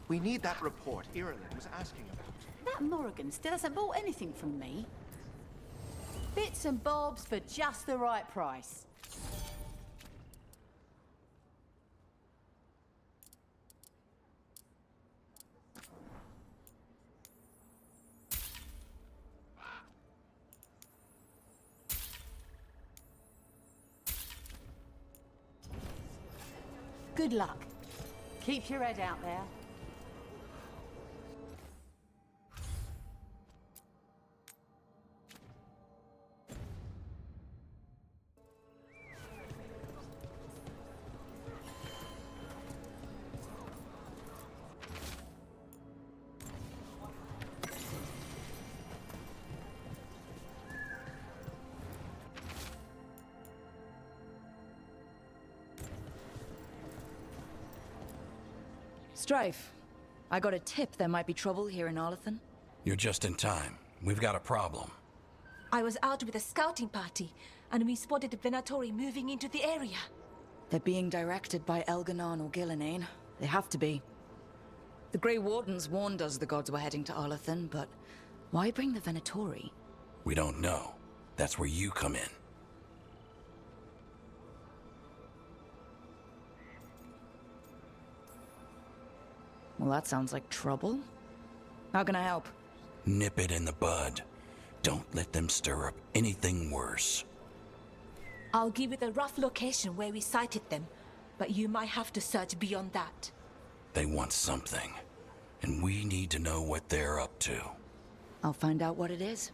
Speaker 8: We need that report Irulan was asking about.
Speaker 11: That Morrigan still hasn't bought anything from me. Bits and bobs for just the right price. Good luck. Keep your head out there.
Speaker 1: Strife, I got a tip there might be trouble here in Arlathan.
Speaker 15: You're just in time. We've got a problem.
Speaker 17: I was out with a scouting party, and we spotted the Venatori moving into the area.
Speaker 1: They're being directed by Elganon or Gillenane. They have to be. The Grey Wardens warned us the gods were heading to Arlathan, but why bring the Venatori?
Speaker 15: We don't know. That's where you come in.
Speaker 1: Well, that sounds like trouble. How can I help?
Speaker 15: Nip it in the bud. Don't let them stir up anything worse.
Speaker 17: I'll give you the rough location where we sighted them, but you might have to search beyond that.
Speaker 15: They want something, and we need to know what they're up to.
Speaker 1: I'll find out what it is.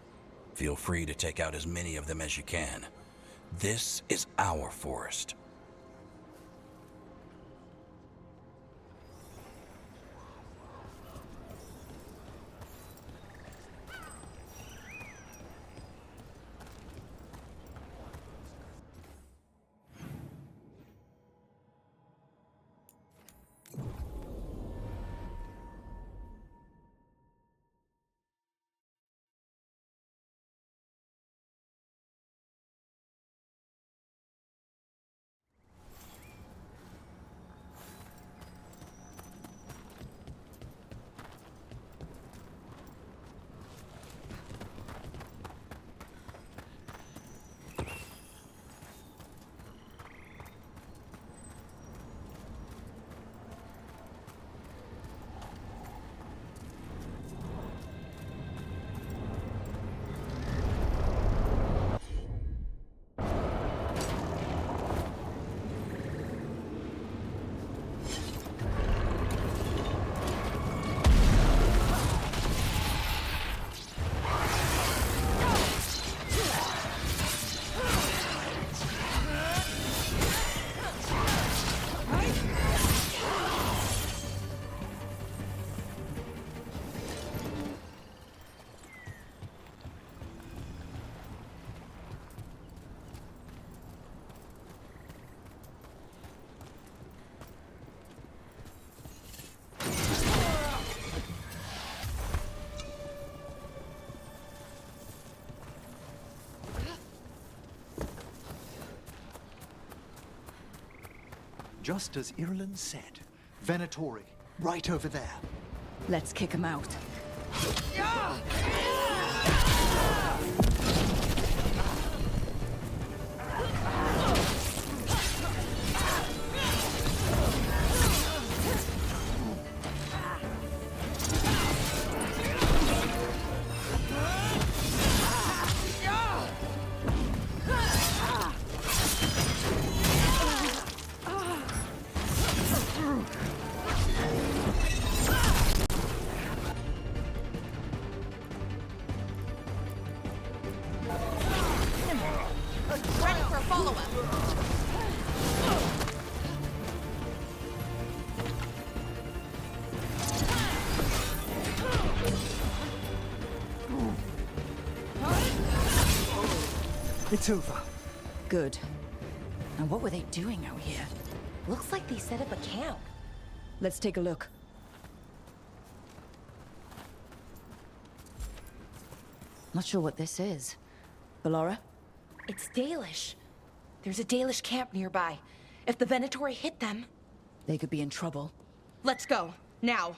Speaker 15: Feel free to take out as many of them as you can. This is our forest.
Speaker 3: Just as Irulan said. Venatori, right over there.
Speaker 1: Let's kick him out.
Speaker 3: It's over.
Speaker 1: Good. And what were they doing out here?
Speaker 17: Looks like they set up a camp.
Speaker 1: Let's take a look. Not sure what this is. Ballora?
Speaker 17: It's Dalish. There's a Dalish camp nearby. If the Venatori hit them...
Speaker 1: They could be in trouble.
Speaker 17: Let's go. Now.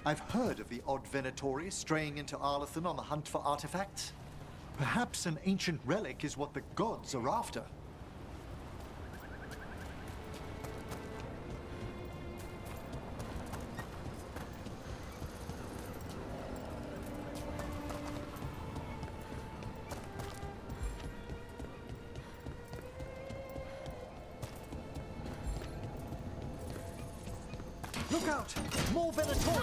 Speaker 3: I've heard of the odd Venatori straying into Arlathan on the hunt for artifacts. Perhaps an ancient relic is what the gods are after. Look out! More Venatori!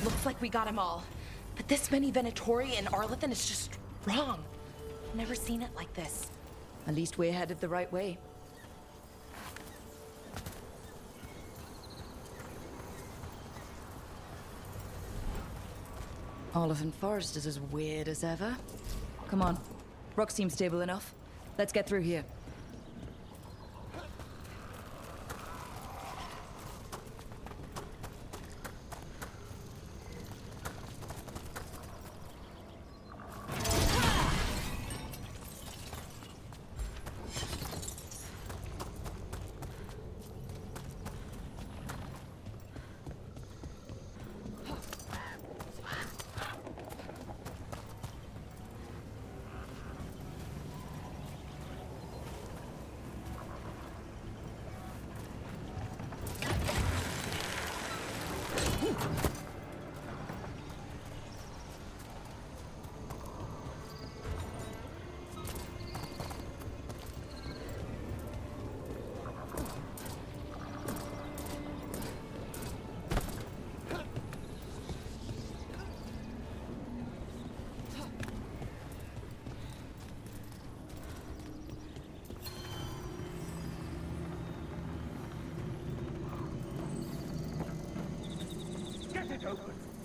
Speaker 14: Looks like we got them all. But this many Venatori in Arlathan is just wrong. Never seen it like this.
Speaker 1: At least we're headed the right way. Arlathan Forest is as weird as ever. Come on. Rook seems stable enough. Let's get through here.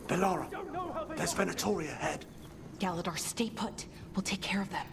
Speaker 16: Bellara, there's Venatori ahead.
Speaker 14: Galadar, stay put. We'll take care of them.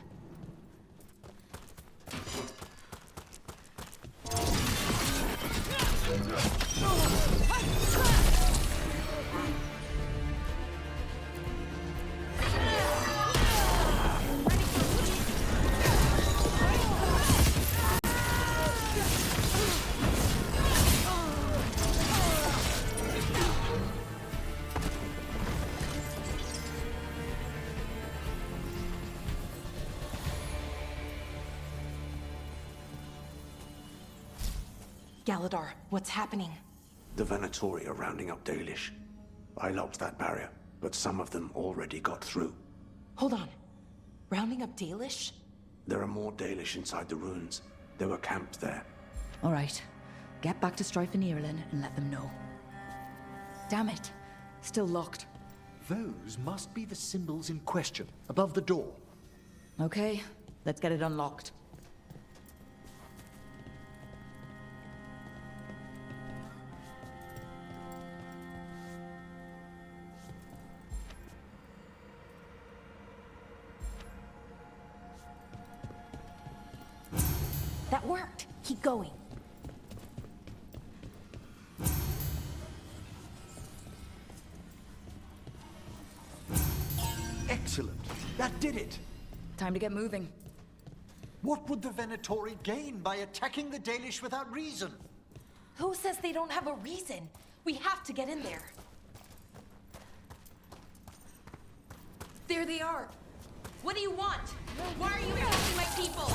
Speaker 14: Galadar, what's happening?
Speaker 16: The Venatori are rounding up Dalish. I locked that barrier, but some of them already got through.
Speaker 14: Hold on. Rounding up Dalish?
Speaker 16: There are more Dalish inside the ruins. They were camped there.
Speaker 1: All right. Get back to Strife and Irulan and let them know. Damn it. Still locked.
Speaker 3: Those must be the symbols in question, above the door.
Speaker 1: Okay, let's get it unlocked.
Speaker 14: That worked. Keep going.
Speaker 3: Excellent. That did it.
Speaker 1: Time to get moving.
Speaker 3: What would the Venatori gain by attacking the Dalish without reason?
Speaker 14: Who says they don't have a reason? We have to get in there. There they are. What do you want? Why are you attacking my people?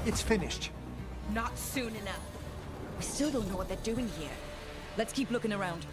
Speaker 3: It's finished.
Speaker 14: Not soon enough.
Speaker 1: We still don't know what they're doing here. Let's keep looking around.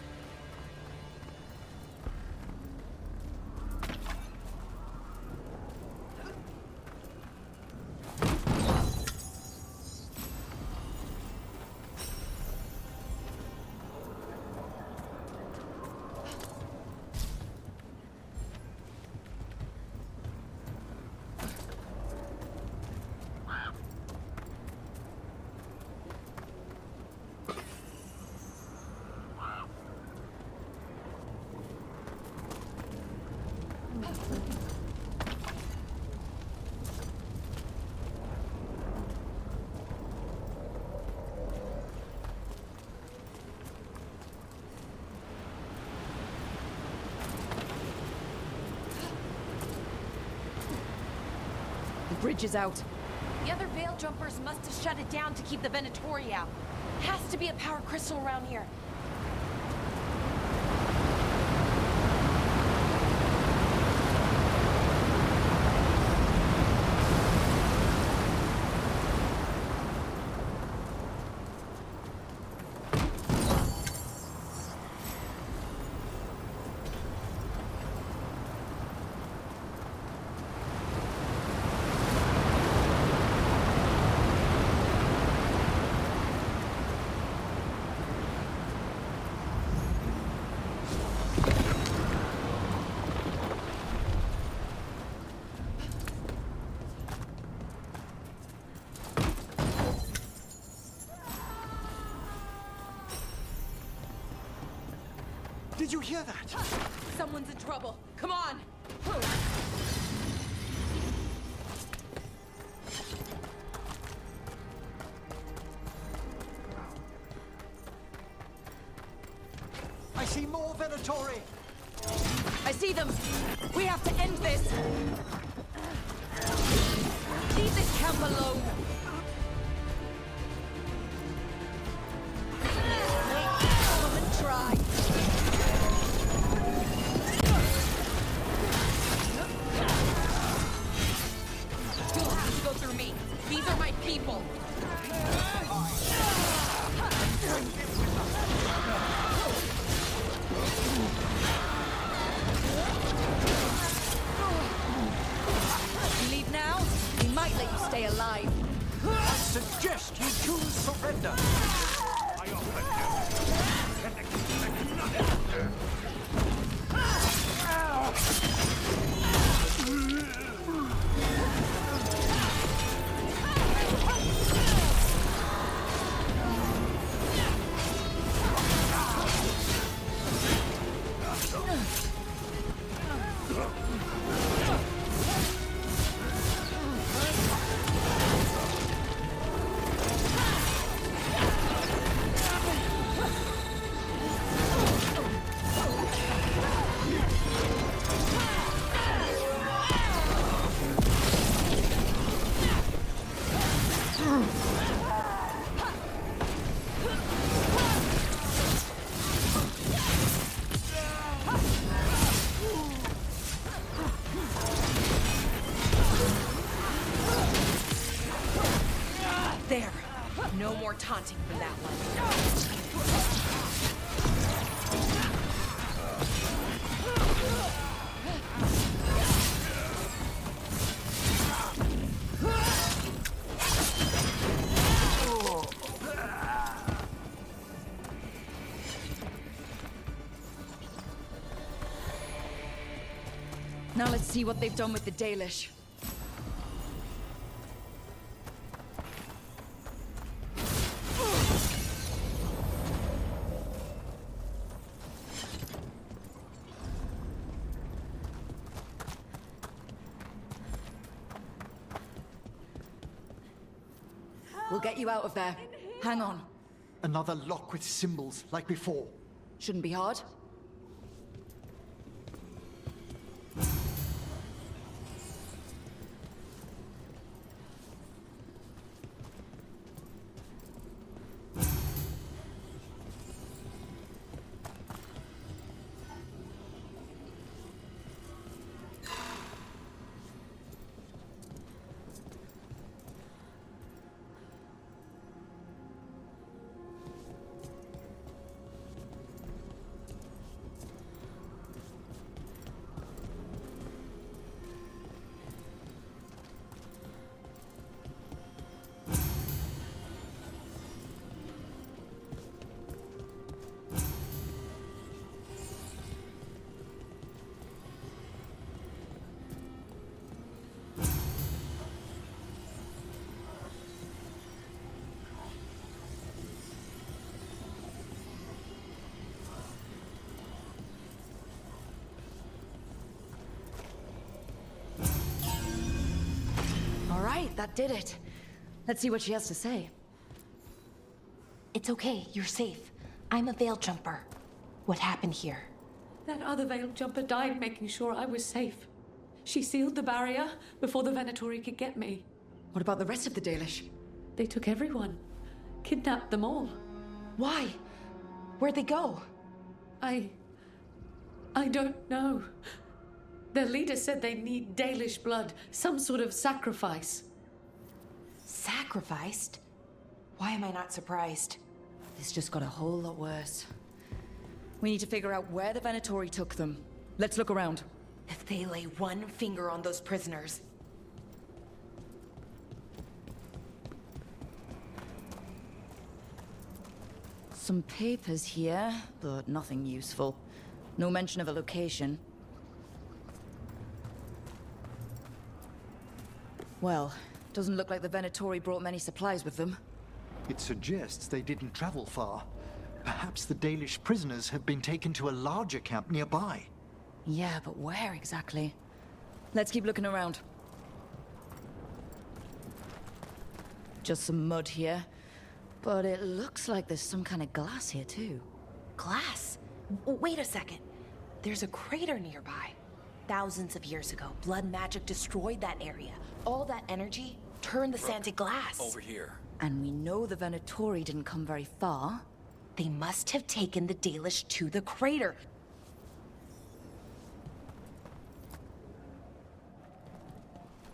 Speaker 1: The bridge is out.
Speaker 14: The other Veil Jumpers must have shut it down to keep the Venatori out. Has to be a power crystal around here.
Speaker 3: Did you hear that?
Speaker 14: Someone's in trouble. Come on!
Speaker 3: I see more Venatori!
Speaker 1: I see them! We have to end this! Leave this camp alone! Come and try!
Speaker 14: You'll have to go through me. These are my people.
Speaker 1: Leave now? We might let you stay alive.
Speaker 2: I suggest you choose surrender. I
Speaker 14: There. No more taunting for that one.
Speaker 1: Now let's see what they've done with the Dalish. We'll get you out of there. Hang on.
Speaker 3: Another lock with symbols like before.
Speaker 1: Shouldn't be hard. right, that did it. Let's see what she has to say.
Speaker 17: It's okay, you're safe. I'm a veil jumper. What happened here?
Speaker 7: That other veil jumper died making sure I was safe. She sealed the barrier before the Venatori could get me.
Speaker 1: What about the rest of the Dalish?
Speaker 7: They took everyone. Kidnapped them all.
Speaker 17: Why? Where'd they go?
Speaker 7: I don't know. Their leader said they need Dalish blood, some sort of sacrifice.
Speaker 17: Sacrificed? Why am I not surprised?
Speaker 1: This just got a whole lot worse. We need to figure out where the Venatori took them. Let's look around.
Speaker 17: If they lay one finger on those prisoners...
Speaker 1: Some papers here, but nothing useful. No mention of a location. Well, doesn't look like the Venatori brought many supplies with them.
Speaker 3: It suggests they didn't travel far. Perhaps the Dalish prisoners have been taken to a larger camp nearby.
Speaker 1: Yeah, but where exactly? Let's keep looking around. Just some mud here. But it looks like there's some kind of glass here too.
Speaker 17: Glass? Wait a second. There's a crater nearby. Thousands of years ago, blood magic destroyed that area. All that energy turned the sand to glass.
Speaker 15: Over here.
Speaker 1: And we know the Venatori didn't come very far.
Speaker 17: They must have taken the Dalish to the crater.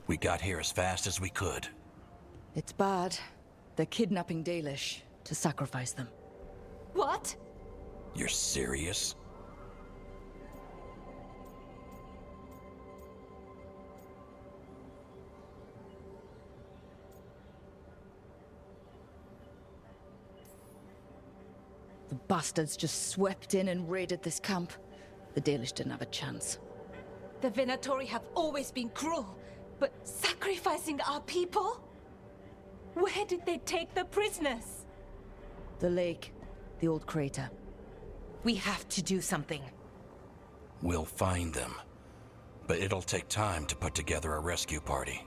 Speaker 15: We got here as fast as we could.
Speaker 1: It's bad. They're kidnapping Dalish to sacrifice them.
Speaker 17: What?
Speaker 15: You're serious?
Speaker 1: The bastards just swept in and raided this camp. The Dalish didn't have a chance.
Speaker 17: The Venatori have always been cruel, but sacrificing our people? Where did they take the prisoners?
Speaker 1: The lake, the old crater.
Speaker 17: We have to do something.
Speaker 15: We'll find them. But it'll take time to put together a rescue party.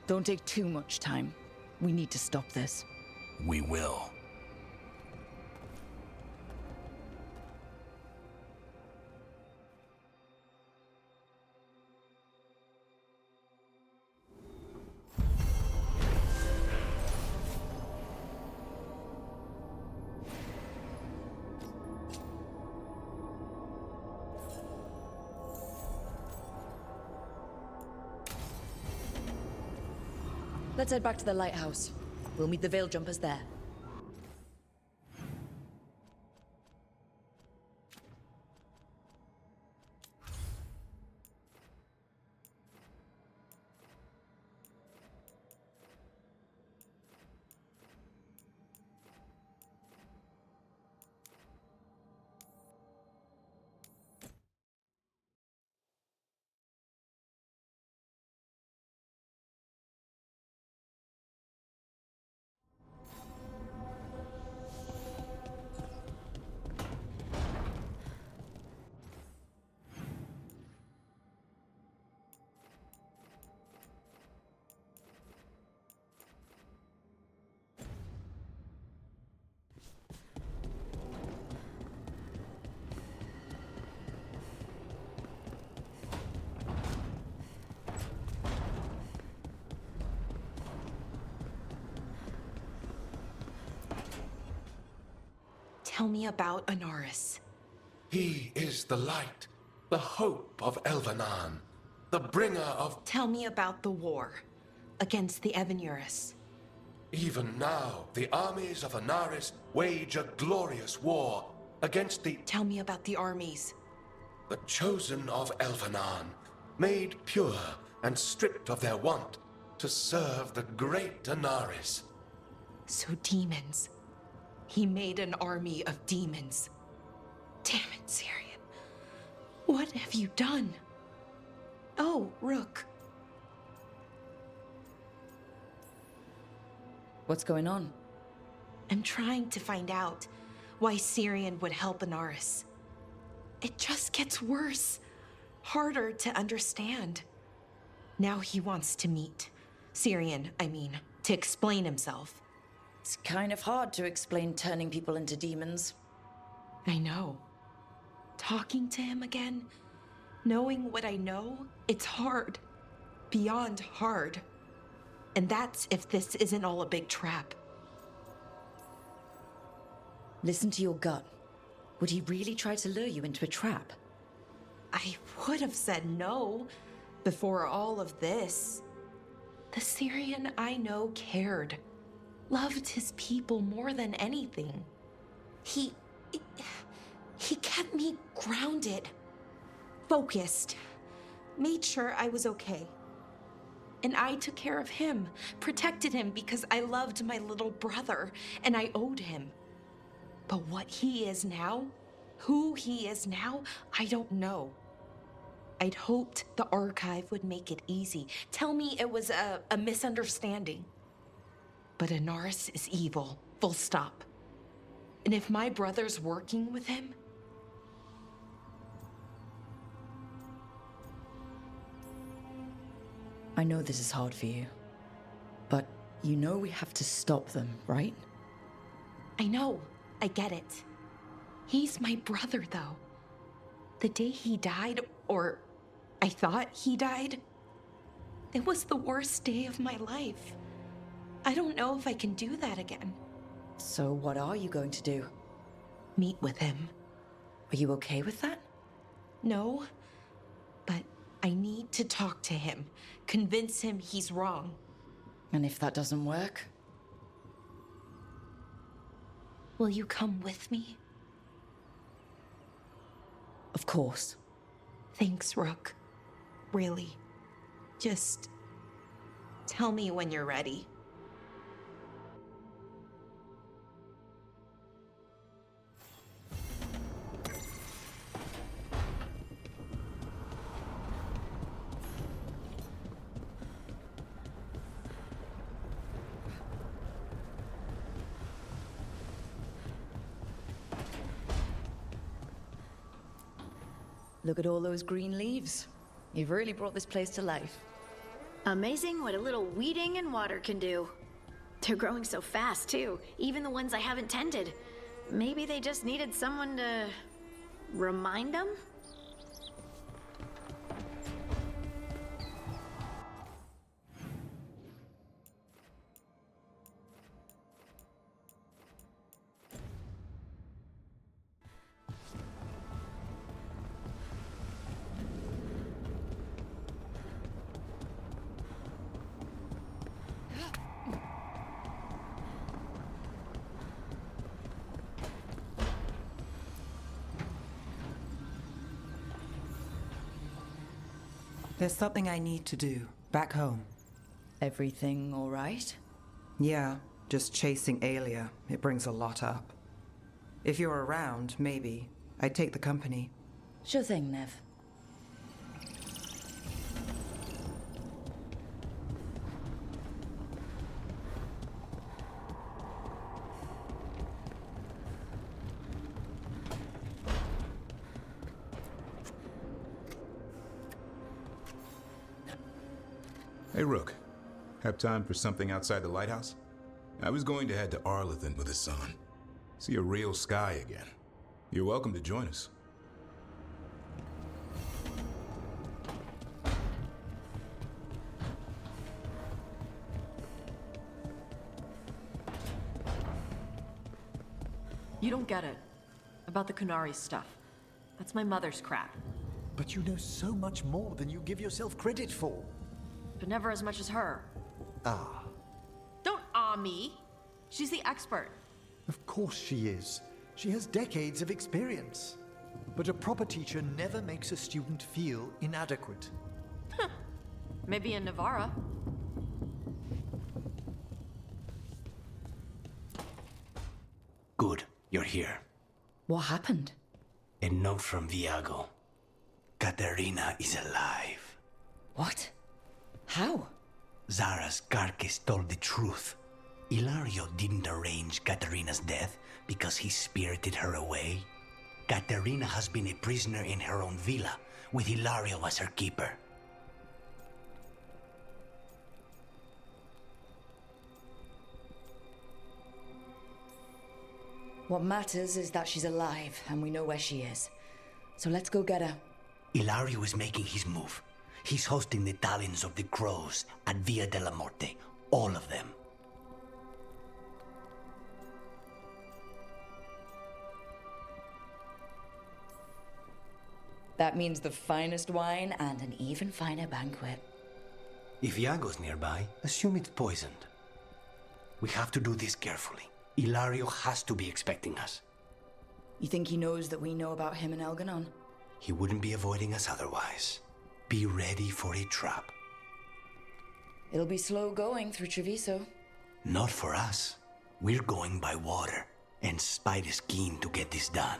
Speaker 1: Don't take too much time. We need to stop this.
Speaker 15: We will.
Speaker 1: Let's head back to the lighthouse. We'll meet the Veil Jumpers there.
Speaker 17: Tell me about Anaris.
Speaker 20: He is the light, the hope of Elvenan, the bringer of...
Speaker 17: Tell me about the war against the Evenuris.
Speaker 20: Even now, the armies of Anaris wage a glorious war against the...
Speaker 17: Tell me about the armies.
Speaker 20: The chosen of Elvenan, made pure and stripped of their want to serve the great Anaris.
Speaker 17: So demons. He made an army of demons. Damn it, Syrian. What have you done? Oh, Rook.
Speaker 1: What's going on?
Speaker 17: I'm trying to find out why Syrian would help Anaris. It just gets worse. Harder to understand. Now he wants to meet Syrian, I mean, to explain himself.
Speaker 1: It's kind of hard to explain turning people into demons.
Speaker 17: I know. Talking to him again, knowing what I know, it's hard. Beyond hard. And that's if this isn't all a big trap.
Speaker 1: Listen to your gut. Would he really try to lure you into a trap?
Speaker 17: I would have said no before all of this. The Syrian I know cared. Loved his people more than anything. He kept me grounded. Focused. Made sure I was okay. And I took care of him. Protected him because I loved my little brother. And I owed him. But what he is now, who he is now, I don't know. I'd hoped the archive would make it easy. Tell me it was a misunderstanding. But Inaris is evil, full stop. And if my brother's working with him...
Speaker 1: I know this is hard for you, but you know we have to stop them, right?
Speaker 17: I know. I get it. He's my brother, though. The day he died, or I thought he died, it was the worst day of my life. I don't know if I can do that again.
Speaker 1: So what are you going to do?
Speaker 17: Meet with him.
Speaker 1: Are you okay with that?
Speaker 17: No, but I need to talk to him. Convince him he's wrong.
Speaker 1: And if that doesn't work?
Speaker 17: Will you come with me?
Speaker 1: Of course.
Speaker 17: Thanks, Rook. Really. Just tell me when you're ready.
Speaker 1: Look at all those green leaves. You've really brought this place to life.
Speaker 18: Amazing what a little weeding and water can do. They're growing so fast, too. Even the ones I haven't tended. Maybe they just needed someone to remind them?
Speaker 6: There's something I need to do, back home.
Speaker 1: Everything all right?
Speaker 6: Yeah, just chasing Aelia. It brings a lot up. If you're around, maybe. I'd take the company.
Speaker 1: Sure thing, Nev.
Speaker 5: Hey, Rook. Have time for something outside the lighthouse? I was going to head to Arlithan with the sun. See a real sky again. You're welcome to join us.
Speaker 21: You don't get it. About the Kunari stuff. That's my mother's crap.
Speaker 3: But you know so much more than you give yourself credit for.
Speaker 21: But never as much as her.
Speaker 3: Ah.
Speaker 21: Don't me. She's the expert.
Speaker 3: Of course she is. She has decades of experience. But a proper teacher never makes a student feel inadequate.
Speaker 21: Maybe in Navarra.
Speaker 16: Good, you're here.
Speaker 1: What happened?
Speaker 16: A note from Viago. Katerina is alive.
Speaker 1: What? How?
Speaker 16: Zara's carcass told the truth. Ilario didn't arrange Katerina's death because he spirited her away. Katerina has been a prisoner in her own villa, with Ilario as her keeper.
Speaker 1: What matters is that she's alive, and we know where she is. So let's go get her.
Speaker 16: Ilario is making his move. He's hosting the talons of the crows at Via de la Morte. All of them.
Speaker 1: That means the finest wine and an even finer banquet.
Speaker 16: If Iago's nearby, assume it's poisoned. We have to do this carefully. Ilario has to be expecting us.
Speaker 1: You think he knows that we know about him and Elganon?
Speaker 16: He wouldn't be avoiding us otherwise. Be ready for a trap.
Speaker 1: It'll be slow going through Treviso.
Speaker 16: Not for us. We're going by water, and Spite is keen to get this done.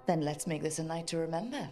Speaker 1: Then let's make this a night to remember.